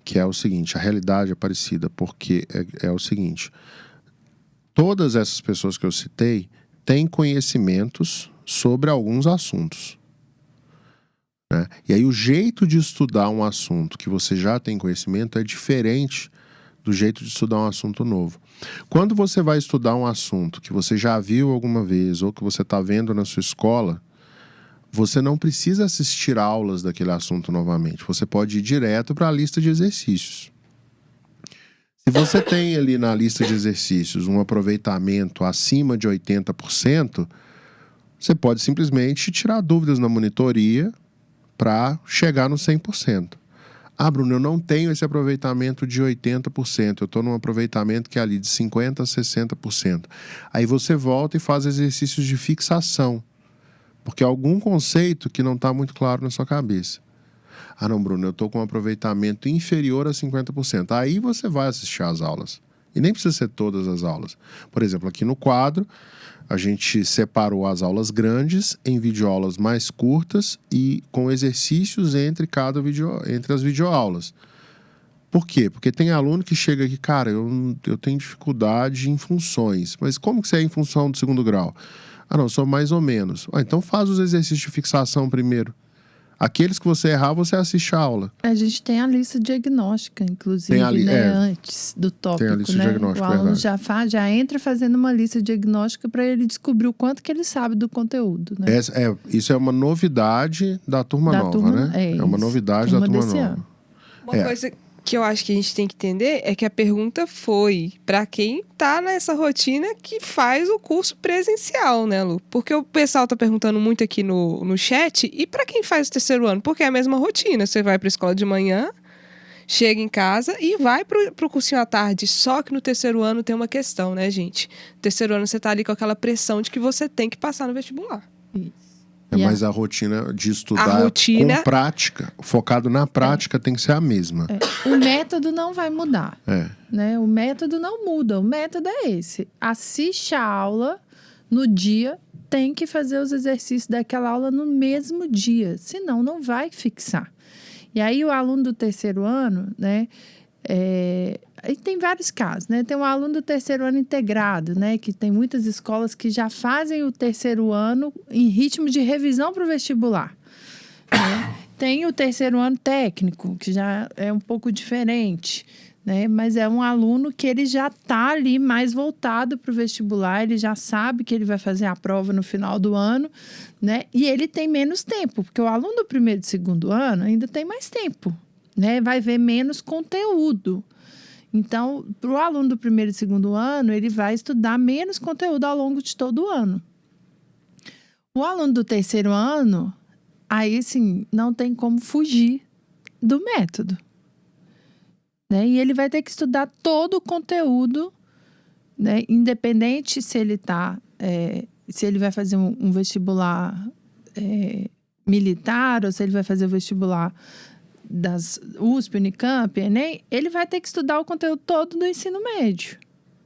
Que é o seguinte, a realidade é parecida, porque é o seguinte, todas essas pessoas que eu citei têm conhecimentos sobre alguns assuntos, né? E aí o jeito de estudar um assunto que você já tem conhecimento é diferente do jeito de estudar um assunto novo. Quando você vai estudar um assunto que você já viu alguma vez ou que você está vendo na sua escola, você não precisa assistir aulas daquele assunto novamente. Você pode ir direto para a lista de exercícios. Se você tem ali na lista de exercícios um aproveitamento acima de 80%, você pode simplesmente tirar dúvidas na monitoria para chegar no 100%. Ah, Bruno, eu não tenho esse aproveitamento de 80%. Eu estou num aproveitamento que é ali de 50% a 60%. Aí você volta e faz exercícios de fixação. Porque é algum conceito que não está muito claro na sua cabeça. Ah, não, Bruno, eu estou com um aproveitamento inferior a 50%. Aí você vai assistir às aulas. E nem precisa ser todas as aulas. Por exemplo, aqui no quadro, a gente separou as aulas grandes em videoaulas mais curtas e com exercícios entre as videoaulas. Por quê? Porque tem aluno que chega aqui, cara, eu tenho dificuldade em funções. Mas como que você é em função do segundo grau? Ah, não, sou mais ou menos. Então faz os exercícios de fixação primeiro. Aqueles que você errar, você assiste a aula. A gente tem a lista diagnóstica, inclusive, antes do tópico, tem a lista diagnóstica, o aluno já entra fazendo uma lista diagnóstica para ele descobrir o quanto que ele sabe do conteúdo, né? Isso é uma novidade da turma nova, né? É uma novidade da turma nova. Uma coisa que eu acho que a gente tem que entender é que a pergunta foi para quem tá nessa rotina que faz o curso presencial, né, Lu? Porque o pessoal tá perguntando muito aqui no chat, e para quem faz o terceiro ano? Porque é a mesma rotina, você vai pra escola de manhã, chega em casa e vai pro cursinho à tarde, só que no terceiro ano tem uma questão, né, gente? No terceiro ano você tá ali com aquela pressão de que você tem que passar no vestibular. Isso. Mas a rotina de estudar com prática, focado na prática, tem que ser a mesma. O método não vai mudar. Né? O método não muda. O método é esse. Assiste a aula no dia, tem que fazer os exercícios daquela aula no mesmo dia. Senão, não vai fixar. E aí, o aluno do terceiro ano, né? Aí tem vários casos, né? Tem um aluno do terceiro ano integrado, né? Que tem muitas escolas que já fazem o terceiro ano em ritmo de revisão para o vestibular, né? Tem o terceiro ano técnico, que já é um pouco diferente, né? Mas é um aluno que ele já está ali mais voltado para o vestibular, ele já sabe que ele vai fazer a prova no final do ano, né? E ele tem menos tempo, porque o aluno do primeiro e segundo ano ainda tem mais tempo, né? Vai ver menos conteúdo. Então, para o aluno do primeiro e segundo ano, ele vai estudar menos conteúdo ao longo de todo o ano. O aluno do terceiro ano, aí, sim, não tem como fugir do método, né? E ele vai ter que estudar todo o conteúdo, né? Independente se ele se ele vai fazer um vestibular militar ou se ele vai fazer o vestibular das USP, Unicamp, Enem, ele vai ter que estudar o conteúdo todo do ensino médio,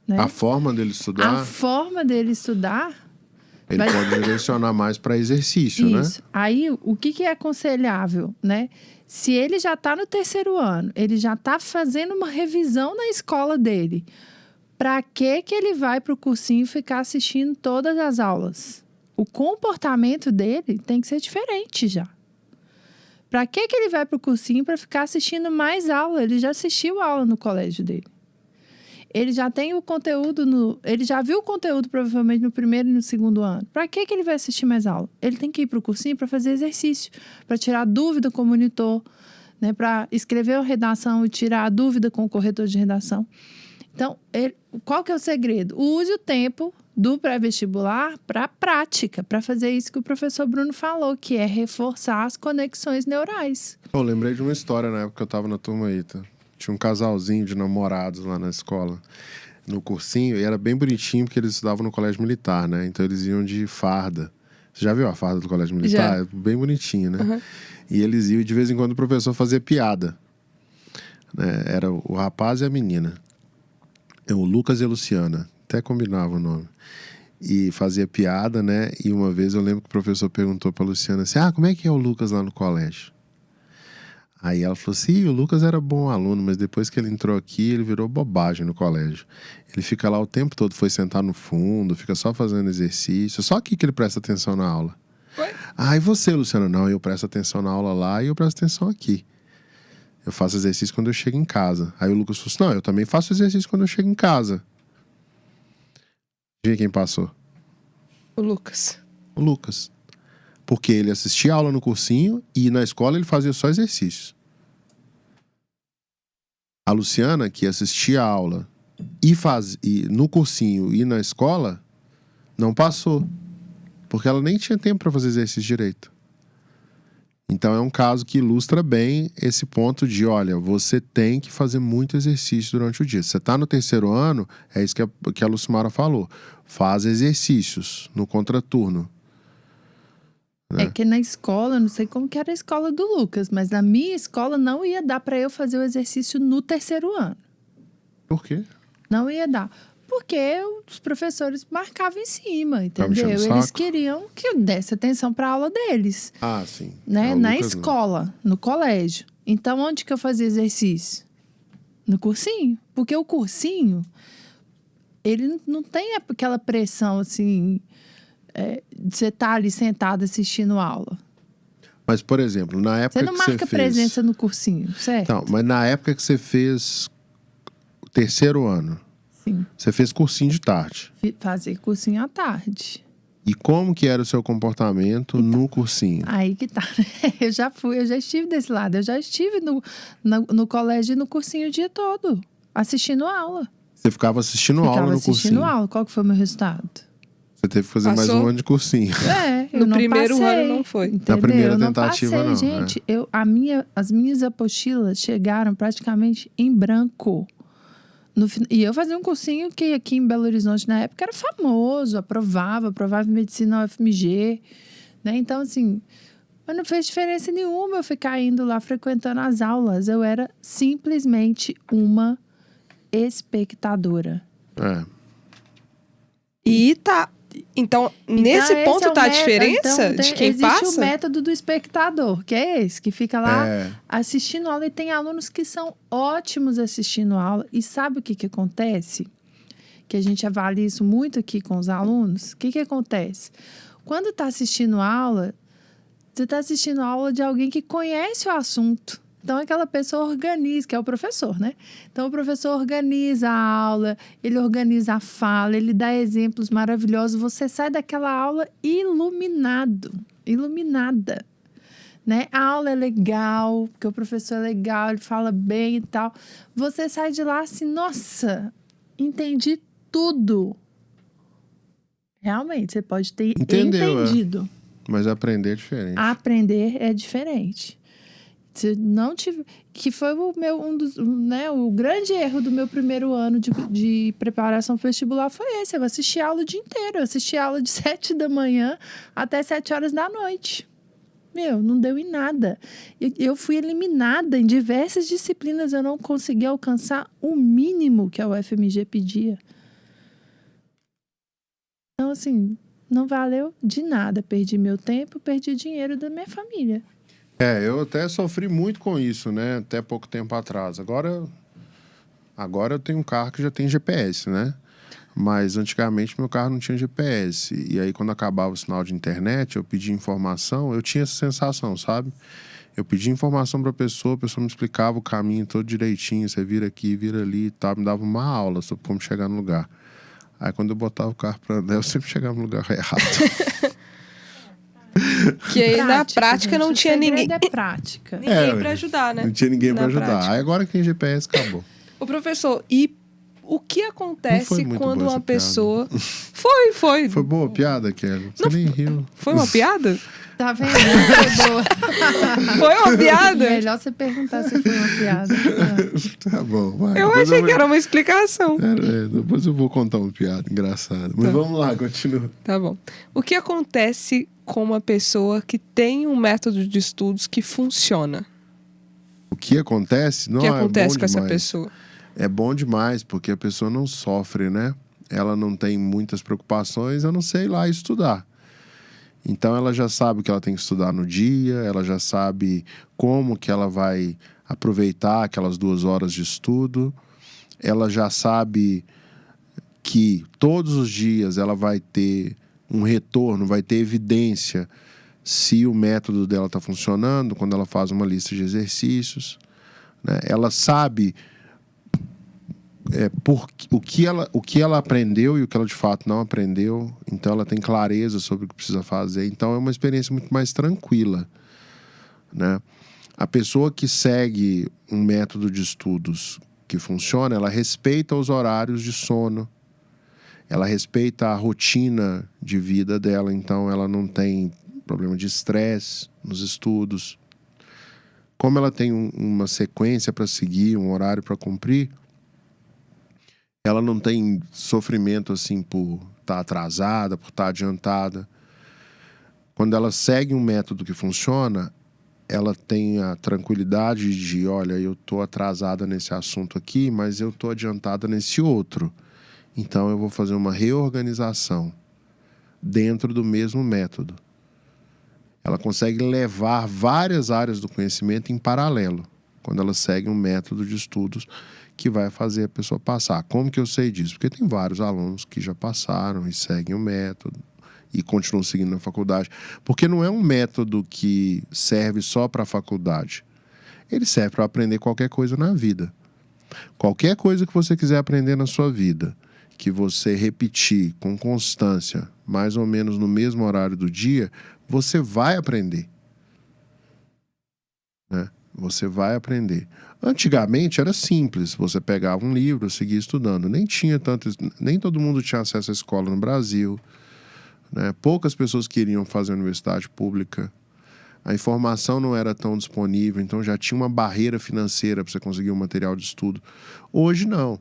né? A forma dele estudar... A forma dele estudar... Ele pode direcionar mais para exercício, Isso. né? Aí, o que é aconselhável, né? Se ele já está no terceiro ano, ele já está fazendo uma revisão na escola dele, para que ele vai para o cursinho ficar assistindo todas as aulas? O comportamento dele tem que ser diferente já. Para que ele vai para o cursinho para ficar assistindo mais aula? Ele já assistiu aula no colégio dele. Ele já tem o conteúdo, ele já viu o conteúdo provavelmente no primeiro e no segundo ano. Para que ele vai assistir mais aula? Ele tem que ir para o cursinho para fazer exercício, para tirar dúvida com o monitor, né? Para escrever a redação e tirar a dúvida com o corretor de redação. Então, qual que é o segredo? Use o tempo do pré-vestibular para a prática, para fazer isso que o professor Bruno falou, que é reforçar as conexões neurais. Eu lembrei de uma história na época que eu estava na turma aí, tá? Tinha um casalzinho de namorados lá na escola, no cursinho, e era bem bonitinho porque eles estudavam no colégio militar, né? Então eles iam de farda. Você já viu a farda do colégio militar? Já. É bem bonitinho, né? Uhum. E eles iam, e de vez em quando o professor fazia piada, né? Era o rapaz e a menina. O Lucas e a Luciana. Até combinava o nome. E fazia piada, né? E uma vez eu lembro que o professor perguntou pra Luciana assim: como é que é o Lucas lá no colégio? Aí ela falou assim: o Lucas era bom aluno, mas depois que ele entrou aqui, ele virou bobagem no colégio. Ele fica lá o tempo todo, foi sentar no fundo, fica só fazendo exercício. Só aqui que ele presta atenção na aula. E você, Luciana? Não, eu presto atenção na aula lá e eu presto atenção aqui. Eu faço exercício quando eu chego em casa. Aí o Lucas falou assim: não, eu também faço exercício quando eu chego em casa. Vê quem passou. O Lucas. O Lucas. Porque ele assistia aula no cursinho e na escola ele fazia só exercícios. A Luciana, que assistia a aula e no cursinho e na escola, não passou. Porque ela nem tinha tempo para fazer exercício direito. Então é um caso que ilustra bem esse ponto de, olha, você tem que fazer muito exercício durante o dia. Você está no terceiro ano, é isso que a Lucimara falou. Faz exercícios no contraturno. É que na escola, eu não sei como que era a escola do Lucas, mas na minha escola não ia dar para eu fazer o exercício no terceiro ano. Por quê? Não ia dar. Porque os professores marcavam em cima, entendeu? mexendo o Eles saco? queriam que eu desse atenção para a aula deles. Sim. Né? O Na Lucas não. escola, no colégio. Então, onde que eu fazia exercício? No cursinho. Porque o cursinho, ele não tem aquela pressão, assim, de você estar ali sentado assistindo aula. Mas, por exemplo, na época Você não que você marca fez... presença no cursinho, certo? Não, mas na época que você fez o terceiro ano, Sim. você fez cursinho de tarde. Fazer cursinho à tarde. E como que era o seu comportamento no cursinho? Aí que tá, né? Eu já estive desse lado. Eu já estive no colégio e no cursinho o dia todo, assistindo aula. Você ficava assistindo aula no assistindo cursinho? aula. Quol que foi o meu resultado? Você teve que fazer mais Passou? um ano de cursinho. Eu No não primeiro passei, ano não foi. entendeu? Na primeira Eu não tentativa, passei, não, gente. As minhas apostilas chegaram praticamente em branco. E eu fazia um cursinho que aqui em Belo Horizonte, na época, era famoso. Aprovava em medicina na UFMG. Né? Então, assim, mas não fez diferença nenhuma eu ficar indo lá frequentando as aulas. Eu era simplesmente uma espectadora. E tá... Então, nesse esse ponto é o tá a método. diferença Então, de quem existe passa? o método do espectador, que é esse, que fica lá É. assistindo aula. E tem alunos que são ótimos assistindo aula. E sabe o que acontece? Que a gente avalia isso muito aqui com os alunos. O que acontece? Quando está assistindo aula, Você está assistindo a aula de alguém que conhece o assunto. Então, aquela pessoa organiza, que é o professor, né? Então, o professor organiza a aula, ele organiza a fala, ele dá exemplos maravilhosos. Você sai daquela aula iluminada, né? A aula é legal, porque o professor é legal, ele fala bem e tal. Você sai de lá assim, nossa, entendi tudo. Realmente, você pode ter entendido. Mas aprender é diferente. Aprender é diferente. Se não tiver, que foi o grande erro do meu primeiro ano de preparação vestibular foi esse. Eu assisti aula o dia inteiro. Eu assisti aula de 7 da manhã até 7 horas da noite. Não deu em nada. Eu fui eliminada em diversas disciplinas. Eu não consegui alcançar o mínimo que a UFMG pedia. Então, assim, não valeu de nada. Perdi meu tempo, perdi dinheiro da minha família. Eu até sofri muito com isso, né? Até pouco tempo atrás. Agora eu tenho um carro que já tem GPS, né? Mas antigamente meu carro não tinha GPS. E aí quando acabava o sinal de internet, eu pedia informação, eu tinha essa sensação, sabe? Eu pedia informação para a pessoa me explicava o caminho todo direitinho. Você vira aqui, vira ali e tal. Me dava uma aula sobre como chegar no lugar. Aí quando eu botava o carro para andar, eu sempre chegava no lugar errado. Que aí na prática gente, não tinha ninguém. É prática. Ninguém pra ajudar, né? Não tinha ninguém pra ajudar. Prática. Aí agora que tem GPS, acabou. Ô, professor, e o que acontece quando uma pessoa... Piada. Foi. Foi boa a piada, Kelly? Você nem riu. Foi uma piada? Tá vendo? Foi boa. Foi uma piada? Melhor você perguntar se foi uma piada. Tá bom, vai. Eu achei que era uma explicação. Depois eu vou contar uma piada engraçada. Mas vamos lá, continua. Tá bom. O que acontece com uma pessoa que tem um método de estudos que funciona? O que acontece? Não, O que acontece é bom com essa demais. pessoa? É bom demais, porque a pessoa não sofre, né? Ela não tem muitas preocupações, a não ser ir lá estudar. Então, ela já sabe o que ela tem que estudar no dia, ela já sabe como que ela vai aproveitar aquelas 2 horas de estudo, ela já sabe que todos os dias ela vai ter um retorno, vai ter evidência se o método dela está funcionando, quando ela faz uma lista de exercícios, né? Ela sabe o que ela aprendeu e o que ela de fato não aprendeu. Então ela tem clareza sobre o que precisa fazer. Então é uma experiência muito mais tranquila, né? A pessoa que segue um método de estudos que funciona, ela respeita os horários de sono, ela respeita a rotina de vida dela, então ela não tem problema de estresse nos estudos. Como ela tem uma sequência para seguir, um horário para cumprir, ela não tem sofrimento assim por estar atrasada, por estar adiantada. Quando ela segue um método que funciona, ela tem a tranquilidade de, olha, eu estou atrasada nesse assunto aqui, mas eu estou adiantada nesse outro. Então eu vou fazer uma reorganização dentro do mesmo método. Ela consegue levar várias áreas do conhecimento em paralelo, quando ela segue um método de estudos que vai fazer a pessoa passar. Como que eu sei disso? Porque tem vários alunos que já passaram e seguem o método e continuam seguindo na faculdade. Porque não é um método que serve só para a faculdade. Ele serve para aprender qualquer coisa na vida. Qualquer coisa que você quiser aprender na sua vida, que você repetir com constância, mais ou menos no mesmo horário do dia, você vai aprender, né? Você vai aprender. Antigamente era simples, você pegava um livro, seguia estudando. Nem todo mundo tinha acesso à escola no Brasil, né? Poucas pessoas queriam fazer universidade pública. A informação não era tão disponível, então já tinha uma barreira financeira para você conseguir um material de estudo. Hoje não.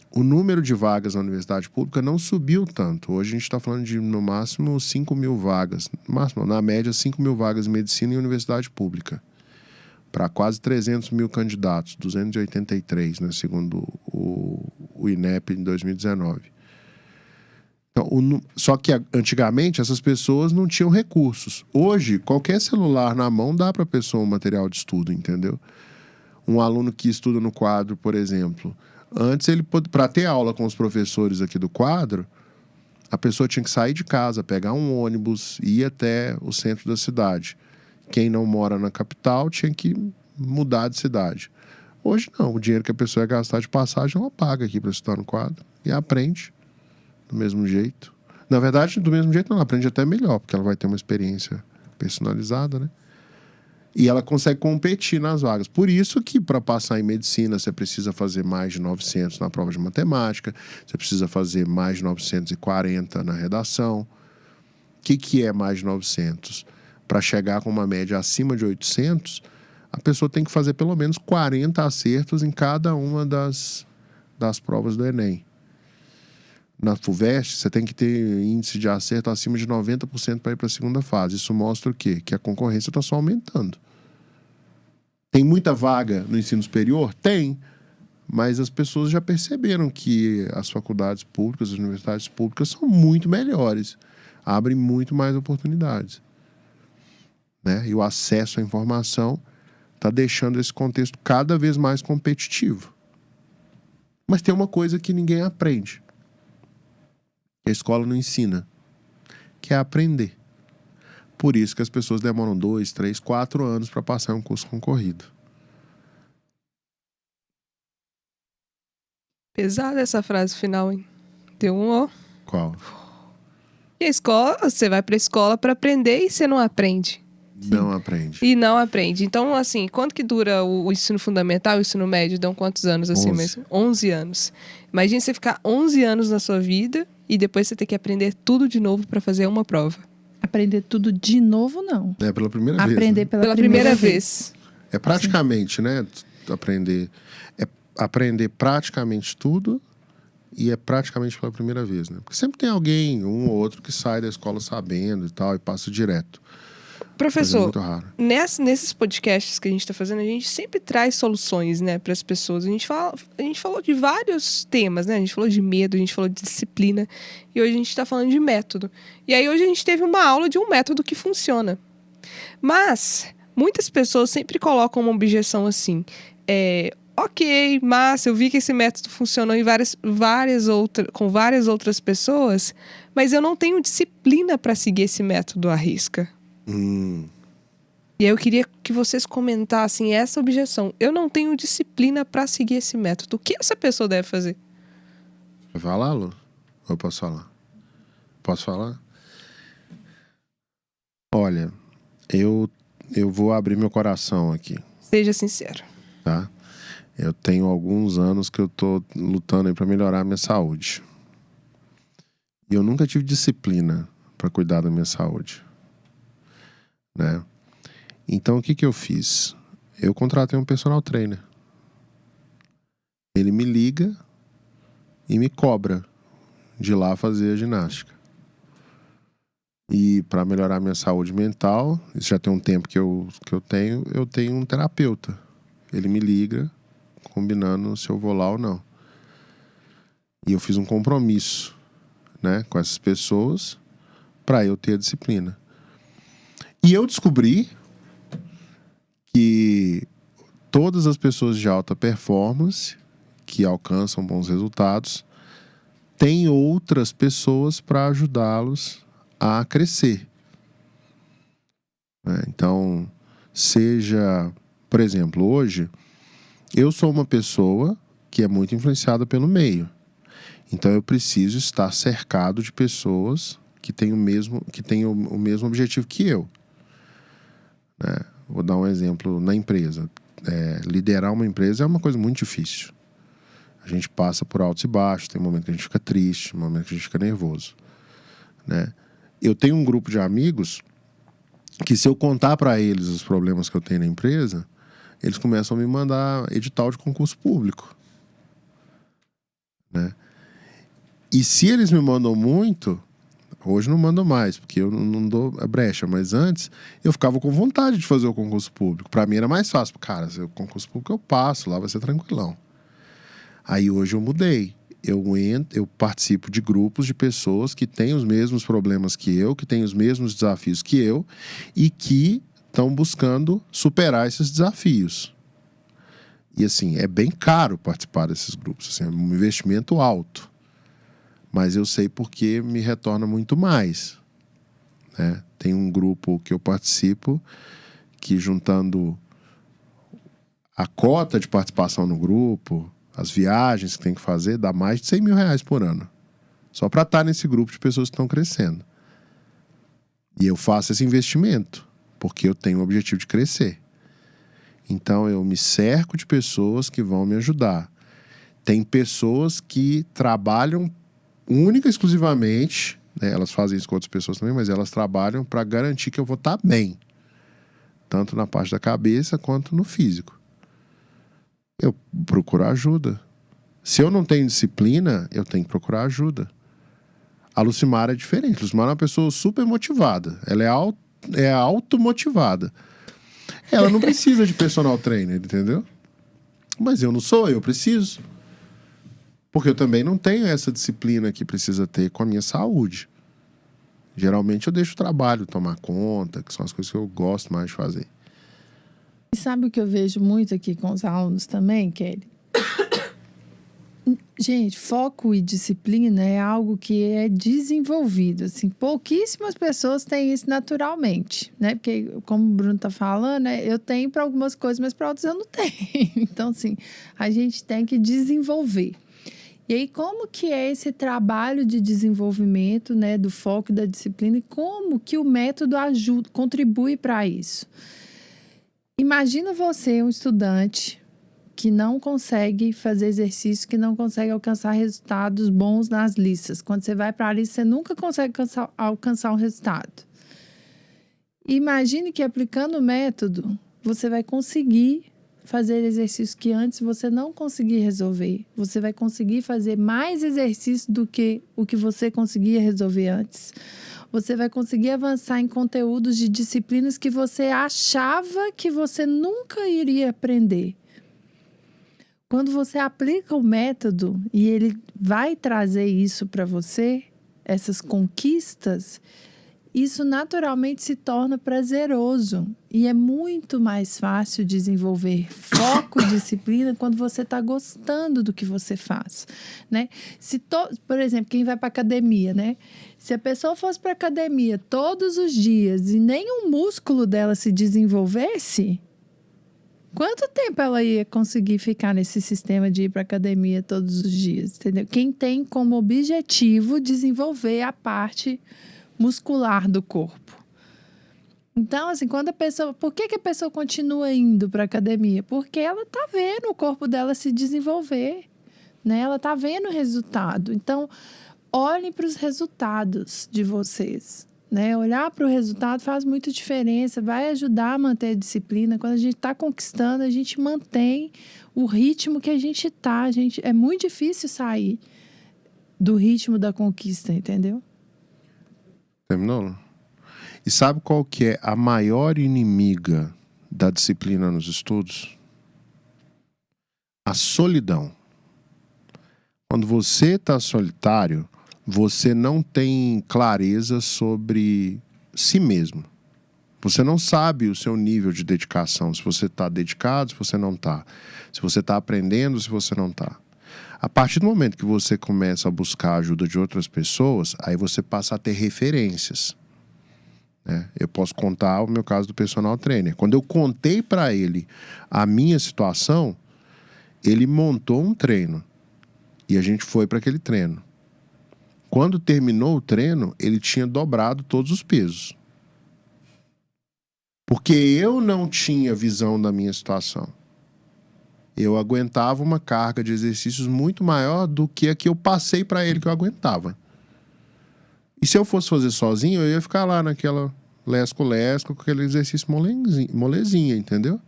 O número de vagas na universidade pública não subiu tanto. Hoje a gente está falando de, no máximo, 5 mil vagas. No máximo, na média, 5 mil vagas em medicina e universidade pública. Para quase 300 mil candidatos, 283, né, segundo o INEP em 2019. Então, só que antigamente essas pessoas não tinham recursos. Hoje, qualquer celular na mão dá para a pessoa um material de estudo, entendeu? Um aluno que estuda no quadro, por exemplo, antes, para ter aula com os professores aqui do quadro, a pessoa tinha que sair de casa, pegar um ônibus e ir até o centro da cidade. Quem não mora na capital tinha que mudar de cidade. Hoje não, o dinheiro que a pessoa ia gastar de passagem, ela paga aqui para estudar no quadro e aprende do mesmo jeito. Na verdade, do mesmo jeito não, ela aprende até melhor, porque ela vai ter uma experiência personalizada, né? E ela consegue competir nas vagas. Por isso que para passar em medicina você precisa fazer mais de 900 na prova de matemática, você precisa fazer mais de 940 na redação. O que é mais de 900? Para chegar com uma média acima de 800, a pessoa tem que fazer pelo menos 40 acertos em cada uma das provas do Enem. Na FUVEST, você tem que ter índice de acerto acima de 90% para ir para a segunda fase. Isso mostra o quê? Que a concorrência está só aumentando. Tem muita vaga no ensino superior? Tem. Mas as pessoas já perceberam que as faculdades públicas, as universidades públicas são muito melhores. Abrem muito mais oportunidades. Né? E o acesso à informação está deixando esse contexto cada vez mais competitivo. Mas tem uma coisa que ninguém aprende. Que a escola não ensina. Que é aprender. Por isso que as pessoas demoram 2, 3, 4 anos para passar um curso concorrido. Pesada essa frase final, hein? Deu um ó. Qual? E a escola, você vai pra escola pra aprender e você não aprende. Não aprende. E não aprende. Então, assim, quanto que dura o ensino fundamental e o ensino médio? Dão quantos anos, assim, 11. mesmo? 11 anos. Imagina você ficar 11 anos na sua vida e depois você ter que aprender tudo de novo pra fazer uma prova. Aprender tudo de novo, não. É pela primeira vez. Aprender Né? pela primeira vez. É praticamente, né? Aprender. É aprender praticamente tudo e é praticamente pela primeira vez, né? Porque sempre tem alguém, um ou outro, que sai da escola sabendo e tal, e passa direto. Professor, Mas é muito raro. nesses podcasts que a gente está fazendo, a gente sempre traz soluções, né, para as pessoas. A gente falou de vários temas, né? A gente falou de medo, a gente falou de disciplina. E hoje a gente está falando de método. E aí hoje a gente teve uma aula de um método que funciona. Mas muitas pessoas sempre colocam uma objeção assim. Ok, mas eu vi que esse método funcionou em com várias outras pessoas, mas eu não tenho disciplina para seguir esse método à risca. E aí eu queria que vocês comentassem essa objeção. Eu não tenho disciplina para seguir esse método. O que essa pessoa deve fazer? Vai falar, Lu? Ou eu posso falar? Posso falar? Olha, eu vou abrir meu coração aqui. Seja sincero. Tá? Eu tenho alguns anos que eu tô lutando aí para melhorar a minha saúde. E eu nunca tive disciplina para cuidar da minha saúde. Né? Então, o que eu fiz? Eu contratei um personal trainer. Ele me liga e me cobra de ir lá fazer a ginástica. E para melhorar a minha saúde mental, isso já tem um tempo que eu tenho um terapeuta. Ele me liga, combinando se eu vou lá ou não. E eu fiz um compromisso, né, com essas pessoas para eu ter a disciplina. E eu descobri que todas as pessoas de alta performance que alcançam bons resultados têm outras pessoas para ajudá-los a crescer. Então, seja, por exemplo, hoje, eu sou uma pessoa que é muito influenciada pelo meio. Então, eu preciso estar cercado de pessoas que têm o mesmo objetivo que eu. Vou dar um exemplo na empresa. Liderar uma empresa é uma coisa muito difícil. A gente passa por altos e baixos, tem momento que a gente fica triste, tem momento que a gente fica nervoso. Né? Eu tenho um grupo de amigos que, se eu contar para eles os problemas que eu tenho na empresa, eles começam a me mandar edital de concurso público. Né? E se eles me mandam muito... Hoje não mando mais, porque eu não dou a brecha. Mas antes, eu ficava com vontade de fazer o concurso público. Para mim era mais fácil. Cara, o concurso público eu passo, lá vai ser tranquilão. Aí hoje eu mudei. Eu participo de grupos de pessoas que têm os mesmos problemas que eu, que têm os mesmos desafios que eu e que estão buscando superar esses desafios. E assim, é bem caro participar desses grupos. Assim, é um investimento alto. mas eu sei porque me retorna muito mais, né? Tem um grupo que eu participo que, juntando a cota de participação no grupo, as viagens que tem que fazer, dá mais de 100 mil reais por ano. Só para estar nesse grupo de pessoas que estão crescendo. E eu faço esse investimento, porque eu tenho o objetivo de crescer. Então eu me cerco de pessoas que vão me ajudar. Tem pessoas que trabalham única e exclusivamente, né? Elas fazem isso com outras pessoas também, mas elas trabalham para garantir que eu vou estar bem. Tanto na parte da cabeça quanto no físico. Eu procuro ajuda. Se eu não tenho disciplina, eu tenho que procurar ajuda. A Lucimara é diferente. A Lucimara é uma pessoa super motivada. Ela é automotivada. Ela não precisa de personal trainer, entendeu? Mas eu não sou, eu preciso. Porque eu também não tenho essa disciplina que precisa ter com a minha saúde. Geralmente eu deixo o trabalho tomar conta, que são as coisas que eu gosto mais de fazer. E sabe o que eu vejo muito aqui com os alunos também, Kelly? Gente, foco e disciplina é algo que é desenvolvido. Assim, pouquíssimas pessoas têm isso naturalmente, né? Porque, como o Bruno tá falando, né? Eu tenho para algumas coisas, mas para outras eu não tenho. Então, assim, a gente tem que desenvolver. E aí, como que é esse trabalho de desenvolvimento, né? Do foco e da disciplina e como que o método ajuda, contribui para isso? Imagina você, um estudante que não consegue fazer exercício, que não consegue alcançar resultados bons nas listas. Quando você vai para a lista, você nunca consegue alcançar um resultado. Imagine que aplicando o método, você vai conseguir fazer exercícios que antes você não conseguia resolver. Você vai conseguir fazer mais exercício do que o que você conseguia resolver antes. Você vai conseguir avançar em conteúdos de disciplinas que você achava que você nunca iria aprender. Quando você aplica o método e ele vai trazer isso para você, essas conquistas, isso naturalmente se torna prazeroso. E é muito mais fácil desenvolver foco e disciplina quando você está gostando do que você faz, né? Por exemplo, quem vai para academia, né? Se a pessoa fosse para academia todos os dias e nenhum músculo dela se desenvolvesse, quanto tempo ela ia conseguir ficar nesse sistema de ir para academia todos os dias, entendeu? Quem tem como objetivo desenvolver a parte muscular do corpo. Então, assim, quando a pessoa... Por que a pessoa continua indo para academia? Porque ela tá vendo o corpo dela se desenvolver, né? Ela tá vendo o resultado. Então, olhem para os resultados de vocês. Né? Olhar para o resultado faz muita diferença, vai ajudar a manter a disciplina. Quando a gente está conquistando, a gente mantém o ritmo que a gente está. É muito difícil sair do ritmo da conquista, entendeu? Terminou? E sabe qual que é a maior inimiga da disciplina nos estudos? A solidão. Quando você está solitário, você não tem clareza sobre si mesmo. Você não sabe o seu nível de dedicação, se você está dedicado, se você não está. Se você está aprendendo, se você não está. A partir do momento que você começa a buscar a ajuda de outras pessoas, aí você passa a ter referências. Né? Eu posso contar o meu caso do personal trainer. Quando eu contei para ele a minha situação, ele montou um treino. E a gente foi para aquele treino. Quando terminou o treino, ele tinha dobrado todos os pesos. Porque eu não tinha visão da minha situação. Eu aguentava uma carga de exercícios muito maior do que a que eu passei para ele que eu aguentava. E se eu fosse fazer sozinho, eu ia ficar lá naquela lesco-lesco, com aquele exercício molezinha, entendeu?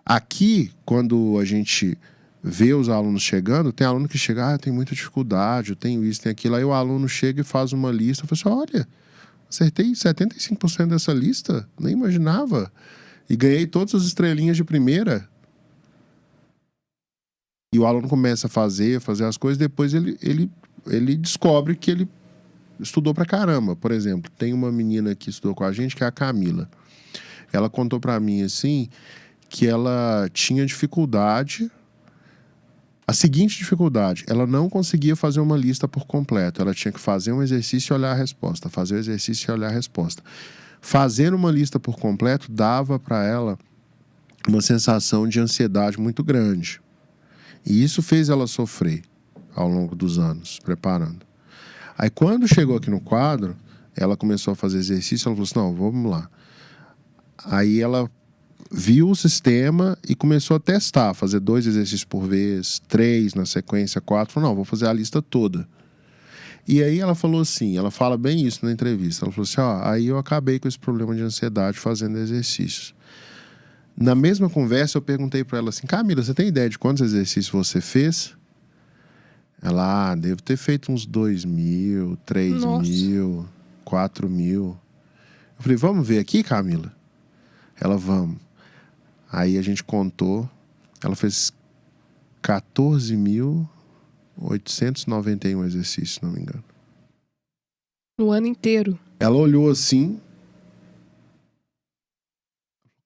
Aqui, quando a gente vê os alunos chegando, tem aluno que chega, eu tenho muita dificuldade, eu tenho isso, tenho aquilo. Aí o aluno chega e faz uma lista, eu falo assim, olha, acertei 75% dessa lista, nem imaginava. E ganhei todas as estrelinhas de primeira. E o aluno começa a fazer as coisas, depois ele descobre que ele estudou pra caramba. Por exemplo, tem uma menina que estudou com a gente, que é a Camila. Ela contou pra mim, assim, que ela tinha dificuldade A seguinte dificuldade, ela não conseguia fazer uma lista por completo. Ela tinha que fazer um exercício e olhar a resposta. Fazer o exercício e olhar a resposta. Fazer uma lista por completo dava para ela uma sensação de ansiedade muito grande. E isso fez ela sofrer ao longo dos anos, preparando. Aí quando chegou aqui no quadro, ela começou a fazer exercício, ela falou assim, não, vamos lá. Aí ela viu o sistema e começou a testar, fazer 2 exercícios por vez, 3 na sequência, 4. Falou, não, vou fazer a lista toda. E aí ela falou assim, ela fala bem isso na entrevista. Ela falou assim, aí eu acabei com esse problema de ansiedade fazendo exercícios. Na mesma conversa eu perguntei para ela assim, Camila, você tem ideia de quantos exercícios você fez? Ela, devo ter feito uns 2.000, 3.000, 4.000. Eu falei, vamos ver aqui, Camila? Ela, vamos. Aí a gente contou, ela fez 14.891 exercícios, se não me engano. No ano inteiro. Ela olhou assim.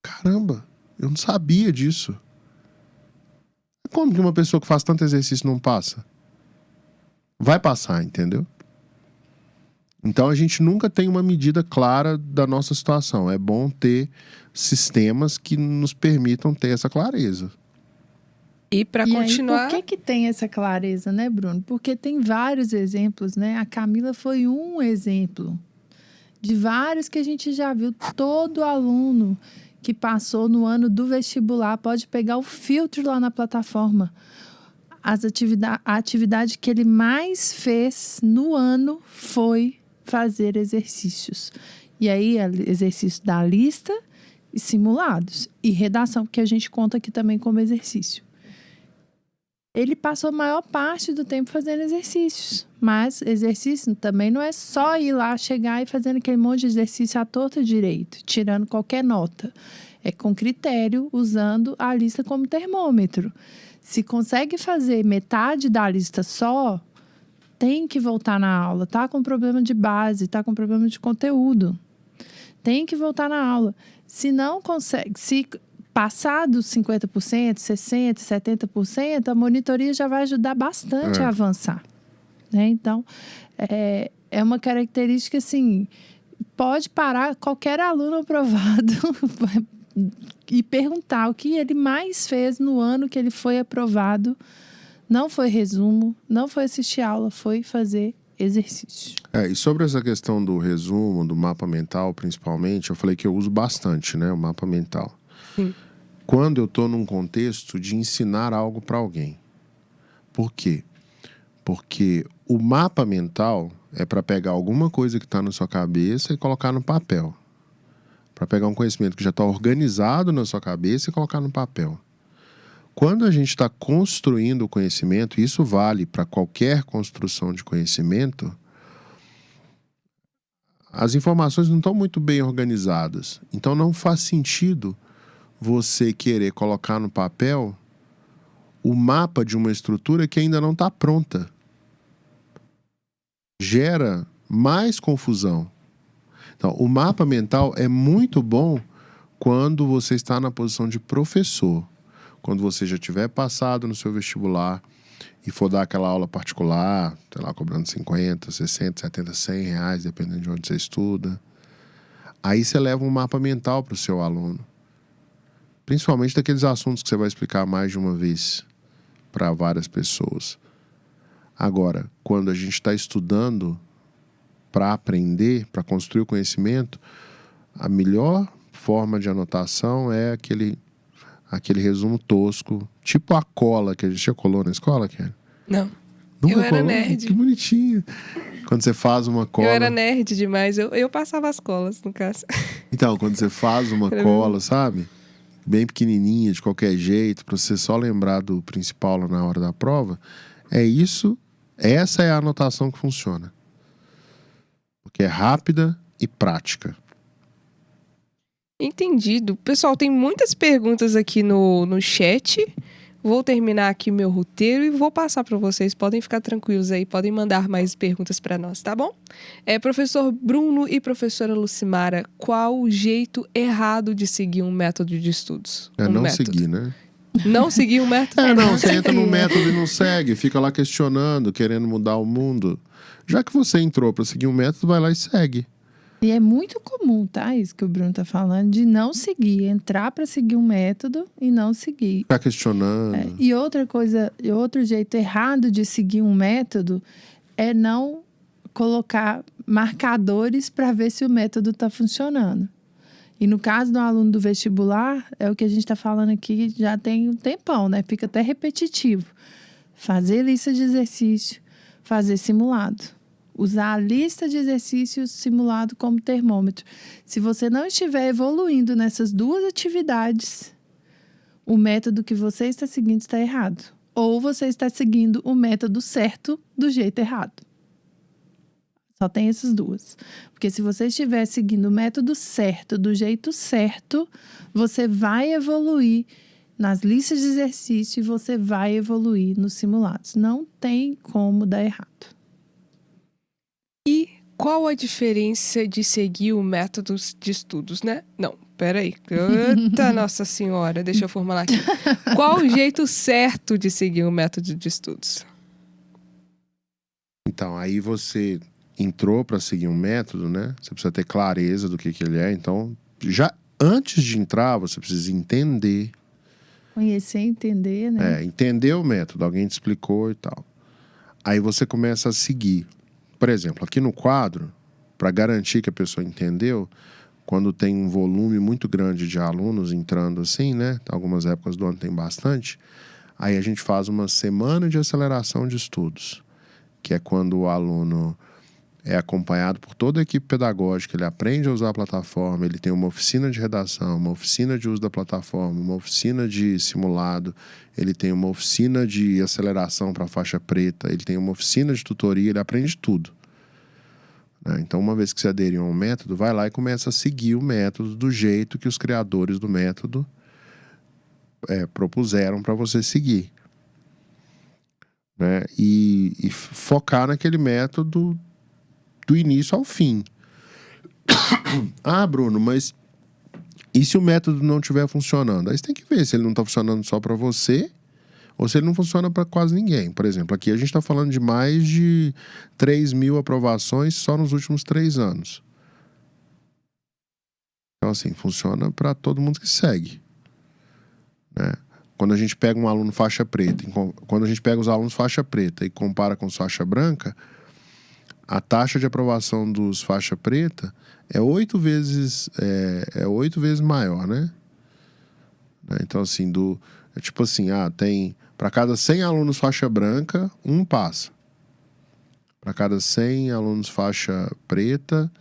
Caramba, eu não sabia disso. Como que uma pessoa que faz tanto exercício não passa? Vai passar, entendeu? Então a gente nunca tem uma medida clara da nossa situação. É bom ter sistemas que nos permitam ter essa clareza. E para continuar... Aí, por que tem essa clareza, né, Bruno? Porque tem vários exemplos, né? A Camila foi um exemplo de vários que a gente já viu. Todo aluno que passou no ano do vestibular pode pegar o filtro lá na plataforma. A atividade que ele mais fez no ano foi fazer exercícios. E aí, exercício da lista e simulados. E redação, que a gente conta aqui também como exercício. Ele passou a maior parte do tempo fazendo exercícios. Mas exercício também não é só ir lá, chegar e fazendo aquele monte de exercício à torta direito, tirando qualquer nota. É com critério, usando a lista como termômetro. Se consegue fazer metade da lista só, tem que voltar na aula. Tá com problema de base, tá com problema de conteúdo. Tem que voltar na aula. Se não consegue, se passar dos 50%, 60%, 70%, a monitoria já vai ajudar bastante a avançar. Né? Então, é uma característica assim, pode parar qualquer aluno aprovado e perguntar o que ele mais fez no ano que ele foi aprovado. Não foi resumo, não foi assistir aula, foi fazer exercício. E sobre essa questão do resumo, do mapa mental, principalmente, eu falei que eu uso bastante, né, o mapa mental. Sim. Quando eu estou num contexto de ensinar algo para alguém. Por quê? Porque o mapa mental é para pegar alguma coisa que está na sua cabeça e colocar no papel. Para pegar um conhecimento que já está organizado na sua cabeça e colocar no papel. Quando a gente está construindo o conhecimento, e isso vale para qualquer construção de conhecimento, as informações não estão muito bem organizadas. Então não faz sentido você querer colocar no papel o mapa de uma estrutura que ainda não está pronta. Gera mais confusão. Então, o mapa mental é muito bom quando você está na posição de professor. Quando você já tiver passado no seu vestibular e for dar aquela aula particular, sei lá, cobrando 50, 60, 70, 100 reais, dependendo de onde você estuda. Aí você leva um mapa mental para o seu aluno. Principalmente daqueles assuntos que você vai explicar mais de uma vez para várias pessoas. Agora, quando a gente está estudando para aprender, para construir o conhecimento, a melhor forma de anotação é aquele resumo tosco, tipo a cola que a gente já colou na escola, Kelly. Não. Nunca eu era colou? nerd. Que bonitinho. Quando você faz uma cola... Eu era nerd demais. Eu passava as colas, no caso. Então, quando você faz uma cola, sabe? Bem pequenininha, de qualquer jeito, para você só lembrar do principal lá na hora da prova, é isso. Essa é a anotação que funciona. Porque é rápida e prática. Entendido. Pessoal, tem muitas perguntas aqui no chat. Vou terminar aqui meu roteiro e vou passar para vocês. Podem ficar tranquilos aí, podem mandar mais perguntas para nós, tá bom? Professor Bruno e professora Lucimara, qual o jeito errado de seguir um método de estudos? Não seguir, né? Não seguir o método? Não, você entra no método e não segue, fica lá questionando, querendo mudar o mundo. Já que você entrou para seguir um método, vai lá e segue. E é muito comum, tá? Isso que o Bruno tá falando, de não seguir, entrar para seguir um método e não seguir. Ficar questionando. E outra coisa, outro jeito errado de seguir um método é não colocar marcadores para ver se o método está funcionando. E no caso do aluno do vestibular, é o que a gente está falando aqui já tem um tempão, né? Fica até repetitivo. Fazer lista de exercício, fazer simulado. Usar a lista de exercícios simulado como termômetro. Se você não estiver evoluindo nessas duas atividades, o método que você está seguindo está errado. Ou você está seguindo o método certo do jeito errado. Só tem essas duas. Porque se você estiver seguindo o método certo, do jeito certo, você vai evoluir nas listas de exercício e você vai evoluir nos simulados. Não tem como dar errado. E qual a diferença de seguir o método de estudos, né? Não, peraí. Eita, Nossa Senhora, deixa eu formular aqui. Qual o jeito certo de seguir o método de estudos? Então, aí você entrou para seguir um método, né? Você precisa ter clareza do que ele é. Então, já antes de entrar, você precisa entender. Conhecer, entender, né? Entender o método. Alguém te explicou e tal. Aí você começa a seguir. Por exemplo, aqui no quadro, para garantir que a pessoa entendeu, quando tem um volume muito grande de alunos entrando assim, né? Algumas épocas do ano tem bastante. Aí a gente faz uma semana de aceleração de estudos, que é quando o aluno é acompanhado por toda a equipe pedagógica, ele aprende a usar a plataforma, ele tem uma oficina de redação, uma oficina de uso da plataforma, uma oficina de simulado, ele tem uma oficina de aceleração para faixa preta, ele tem uma oficina de tutoria, ele aprende tudo. Então, uma vez que você aderiu a um método, vai lá e começa a seguir o método do jeito que os criadores do método propuseram para você seguir. Né? E focar naquele método do início ao fim. Bruno, mas e se o método não estiver funcionando? Aí você tem que ver se ele não está funcionando só para você ou se ele não funciona para quase ninguém. Por exemplo, aqui a gente está falando de mais de 3.000 aprovações só nos últimos 3 anos. Então, assim, funciona para todo mundo que segue. Né? Quando a gente pega um aluno faixa preta, quando a gente pega os alunos faixa preta e compara com os faixa branca, a taxa de aprovação dos faixa preta é 8 vezes maior, né? Então, assim, tipo assim, tem para cada 100 alunos faixa branca, 1 passa. Para cada 100 alunos faixa preta,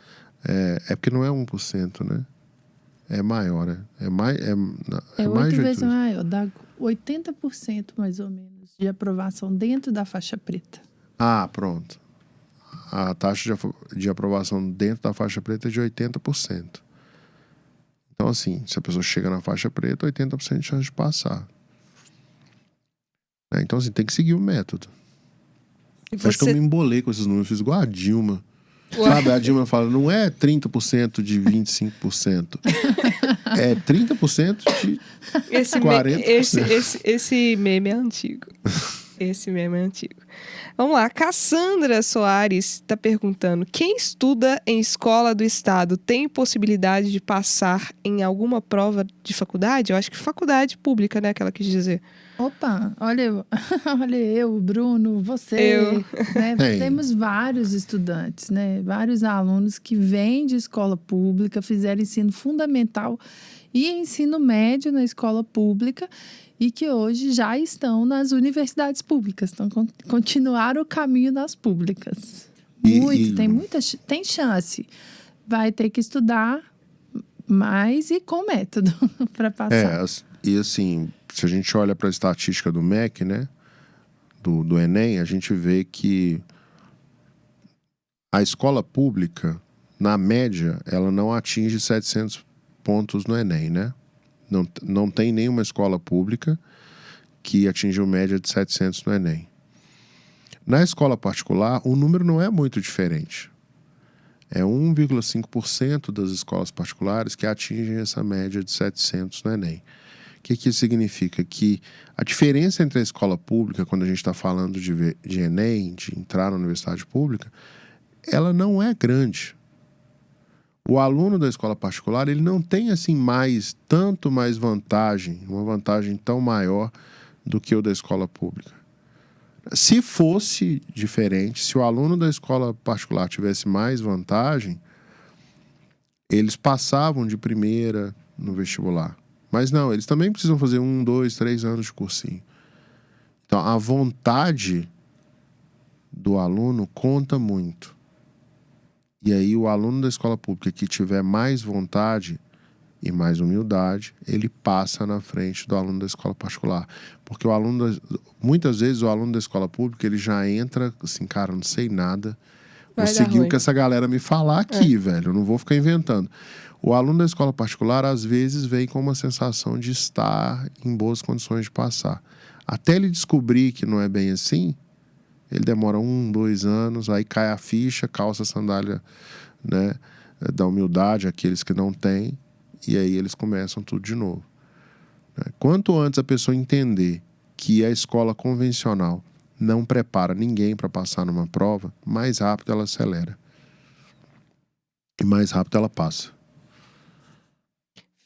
porque não é 1%, né? É maior, né? É mais de 8 vezes maior, dá 80% mais ou menos de aprovação dentro da faixa preta. Pronto. A taxa de aprovação dentro da faixa preta é de 80%. Então, assim, se a pessoa chega na faixa preta, 80% de chance de passar. Então, assim, tem que seguir o método. Acho que eu me embolei com esses números, fiz igual a Dilma. Sabe, a Dilma fala, não é 30% de 25%. É 30% de 40%. Esse meme é antigo. Esse meme é antigo. Vamos lá, Cassandra Soares está perguntando: quem estuda em escola do estado tem possibilidade de passar em alguma prova de faculdade? Eu acho que faculdade pública, né, que ela quis dizer. Opa, olha eu, o Bruno, você. Né? Temos vários estudantes, né? Vários alunos que vêm de escola pública, fizeram ensino fundamental e ensino médio na escola pública e que hoje já estão nas universidades públicas. Então, continuaram o caminho nas públicas. Tem chance. Vai ter que estudar mais e com método para passar. E assim, se a gente olha para a estatística do MEC, né, do Enem, a gente vê que a escola pública, na média, ela não atinge 700 pontos no Enem, né? Não tem nenhuma escola pública que atingiu média de 700 no Enem. Na escola particular, o número não é muito diferente. É 1,5% das escolas particulares que atingem essa média de 700 no Enem. O que isso significa? Que a diferença entre a escola pública, quando a gente está falando de Enem, de entrar na universidade pública, ela não é grande. O aluno da escola particular, ele não tem assim tanto mais vantagem, uma vantagem tão maior do que o da escola pública. Se fosse diferente, se o aluno da escola particular tivesse mais vantagem, eles passavam de primeira no vestibular. Mas não, eles também precisam fazer 1, 2, 3 anos de cursinho. Então, a vontade do aluno conta muito. E aí, o aluno da escola pública que tiver mais vontade e mais humildade, ele passa na frente do aluno da escola particular. Porque muitas vezes o aluno da escola pública, ele já entra assim, cara, não sei nada, vou seguir o que essa galera me falar aqui, velho, eu não vou ficar inventando. O aluno da escola particular, às vezes, vem com uma sensação de estar em boas condições de passar. Até ele descobrir que não é bem assim, ele demora 1, 2 anos, aí cai a ficha, calça a sandália, né, da humildade, aqueles que não têm, e aí eles começam tudo de novo. Quanto antes a pessoa entender que a escola convencional não prepara ninguém para passar numa prova, mais rápido ela acelera. E mais rápido ela passa.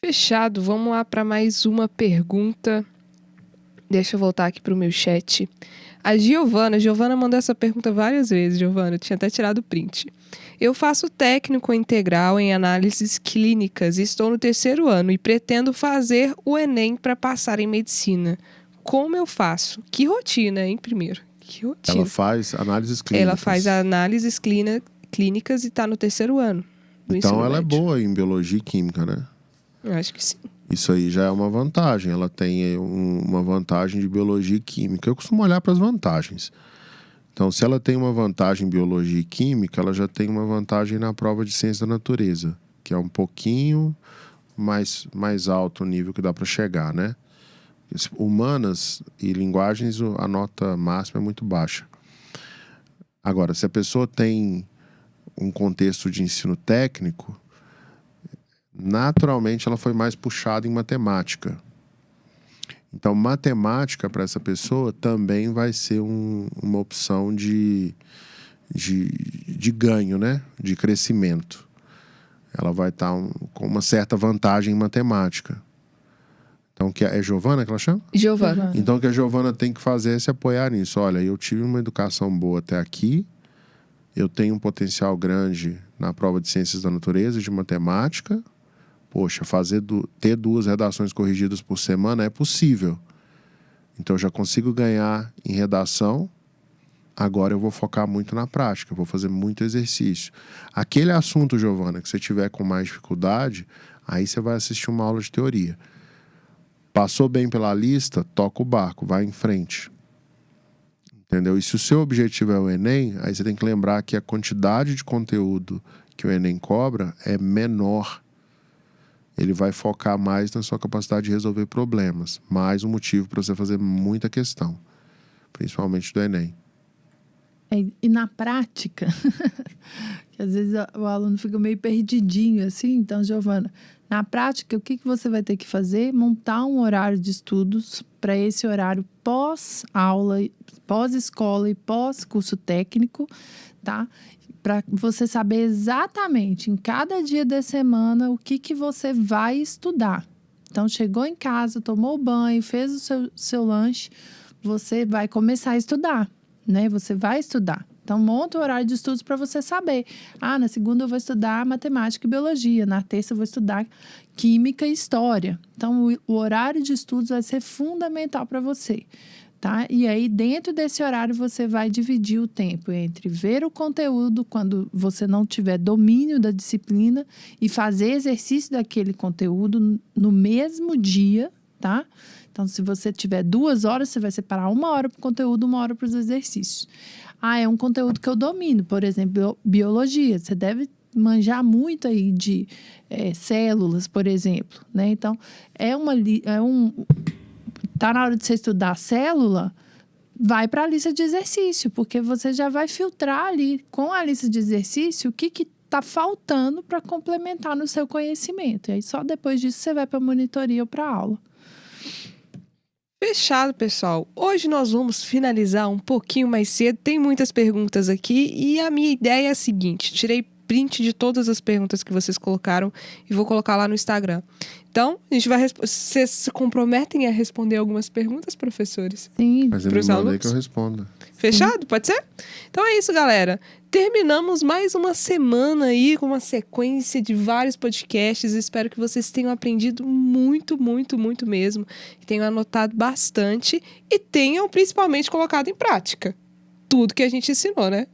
Fechado. Vamos lá para mais uma pergunta. Deixa eu voltar aqui para o meu chat. A Giovana mandou essa pergunta várias vezes, Giovana. Eu tinha até tirado o print. Eu faço técnico integral em análises clínicas e estou no 3º ano e pretendo fazer o Enem para passar em medicina. Como eu faço? Que rotina, hein, primeiro? Que rotina. Ela faz análises clínicas. Ela faz análises clínicas e está no 3º ano. Então ela é boa em biologia e química, né? Eu acho que sim. Isso aí já é uma vantagem. Ela tem uma vantagem de biologia e química. Eu costumo olhar para as vantagens. Então, se ela tem uma vantagem em biologia e química, ela já tem uma vantagem na prova de ciência da natureza, que é um pouquinho mais alto o nível que dá para chegar, né? Humanas e linguagens, a nota máxima é muito baixa. Agora, se a pessoa tem um contexto de ensino técnico, naturalmente ela foi mais puxada em matemática. Então, matemática para essa pessoa também vai ser uma opção de ganho, né? De crescimento. Ela vai estar com uma certa vantagem em matemática. Então, é Giovana que ela chama? Giovana. Então, o que a Giovana tem que fazer é se apoiar nisso. Olha, eu tive uma educação boa até aqui, eu tenho um potencial grande na prova de ciências da natureza e de matemática. Poxa, ter 2 redações corrigidas por semana é possível. Então, eu já consigo ganhar em redação. Agora eu vou focar muito na prática, vou fazer muito exercício. Aquele assunto, Giovana, que você tiver com mais dificuldade, aí você vai assistir uma aula de teoria. Passou bem pela lista, toca o barco, vai em frente. Entendeu? E se o seu objetivo é o Enem, aí você tem que lembrar que a quantidade de conteúdo que o Enem cobra é menor. Ele vai focar mais na sua capacidade de resolver problemas. Mais um motivo para você fazer muita questão, principalmente do Enem. E na prática, que às vezes o aluno fica meio perdidinho assim. Então, Giovana, na prática, o que você vai ter que fazer? Montar um horário de estudos para esse horário pós-aula, pós-escola e pós-curso técnico, tá? Para você saber exatamente, em cada dia da semana, o que você vai estudar. Então, chegou em casa, tomou banho, fez o seu lanche, você vai começar a estudar, né? Você vai estudar. Então, monta o horário de estudos para você saber. Na segunda eu vou estudar matemática e biologia. Na terça eu vou estudar química e história. Então, o horário de estudos vai ser fundamental para você, tá? E aí, dentro desse horário, você vai dividir o tempo entre ver o conteúdo quando você não tiver domínio da disciplina e fazer exercício daquele conteúdo no mesmo dia, tá? Então, se você tiver 2 horas, você vai separar 1 hora para o conteúdo, 1 hora para os exercícios. É um conteúdo que eu domino, por exemplo, biologia. Você deve manjar muito aí de células, por exemplo, né? Então, tá na hora de você estudar célula, vai para a lista de exercício, porque você já vai filtrar ali com a lista de exercício o que está faltando para complementar no seu conhecimento. E aí, só depois disso, você vai para a monitoria ou para a aula. Fechado, pessoal. Hoje nós vamos finalizar um pouquinho mais cedo. Tem muitas perguntas aqui e a minha ideia é a seguinte. Tirei print de todas as perguntas que vocês colocaram e vou colocar lá no Instagram. Então, a gente vai... Vocês se comprometem a responder algumas perguntas, professores? Sim. Mas ele me manda aí que eu respondo. Fechado? Pode ser? Então é isso, galera. Terminamos mais uma semana aí com uma sequência de vários podcasts. Espero que vocês tenham aprendido muito, muito, muito mesmo. Que tenham anotado bastante e tenham principalmente colocado em prática tudo que a gente ensinou, né?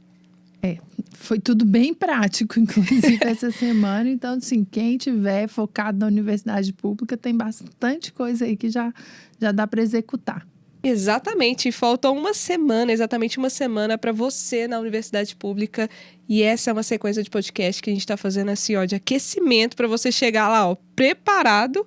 Foi tudo bem prático, inclusive, essa semana. Então, assim, quem tiver focado na universidade pública, tem bastante coisa aí que já dá para executar. Exatamente, falta uma semana, exatamente uma semana para você na universidade pública. E essa é uma sequência de podcast que a gente está fazendo assim, ó, de aquecimento para você chegar lá, ó, preparado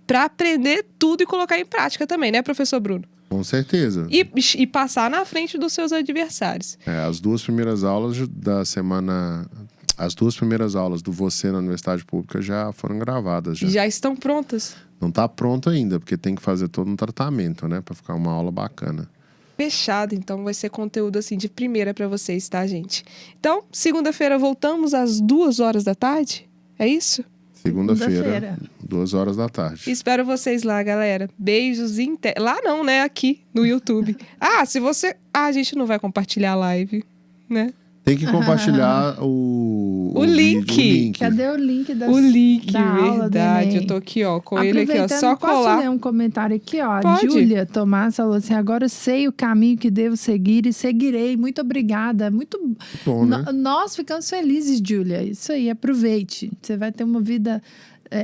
para aprender tudo e colocar em prática também, né, professor Bruno? Com certeza. E passar na frente dos seus adversários. As duas primeiras aulas da semana... As duas primeiras aulas do Você na Universidade Pública já foram gravadas. Já estão prontas. Não está pronto ainda, porque tem que fazer todo um tratamento, né? Para ficar uma aula bacana. Fechado, então vai ser conteúdo assim de primeira para vocês, tá, gente? Então, segunda-feira voltamos às 2h da tarde? É isso? Segunda-feira, 2h da tarde. Espero vocês lá, galera. Beijos lá não, né? Aqui no YouTube. Se você... a gente não vai compartilhar a live, né? Tem que compartilhar o link. Cadê o link o link, da aula verdade. Eu tô aqui, ó, com ele aqui, ó, só colar. Posso ler um comentário aqui, ó? Pode. A Júlia Tomás falou assim, agora sei o caminho que devo seguir e seguirei. Muito obrigada. Muito bom, né? Nós ficamos felizes, Júlia. Isso aí, aproveite. Você vai ter uma vida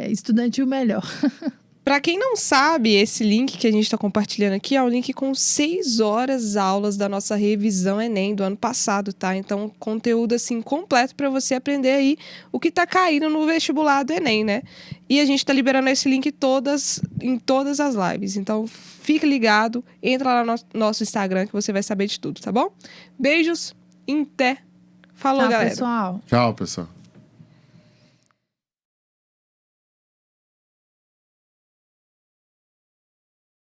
estudantil melhor. Para quem não sabe, esse link que a gente está compartilhando aqui é um link com 6 horas aulas da nossa revisão Enem do ano passado, tá? Então, conteúdo assim completo para você aprender aí o que tá caindo no vestibular do Enem, né? E a gente tá liberando esse link em todas as lives. Então, fique ligado, entra lá no nosso Instagram que você vai saber de tudo, tá bom? Beijos, até. Falou, Tchau, galera. pessoal. Tchau, pessoal.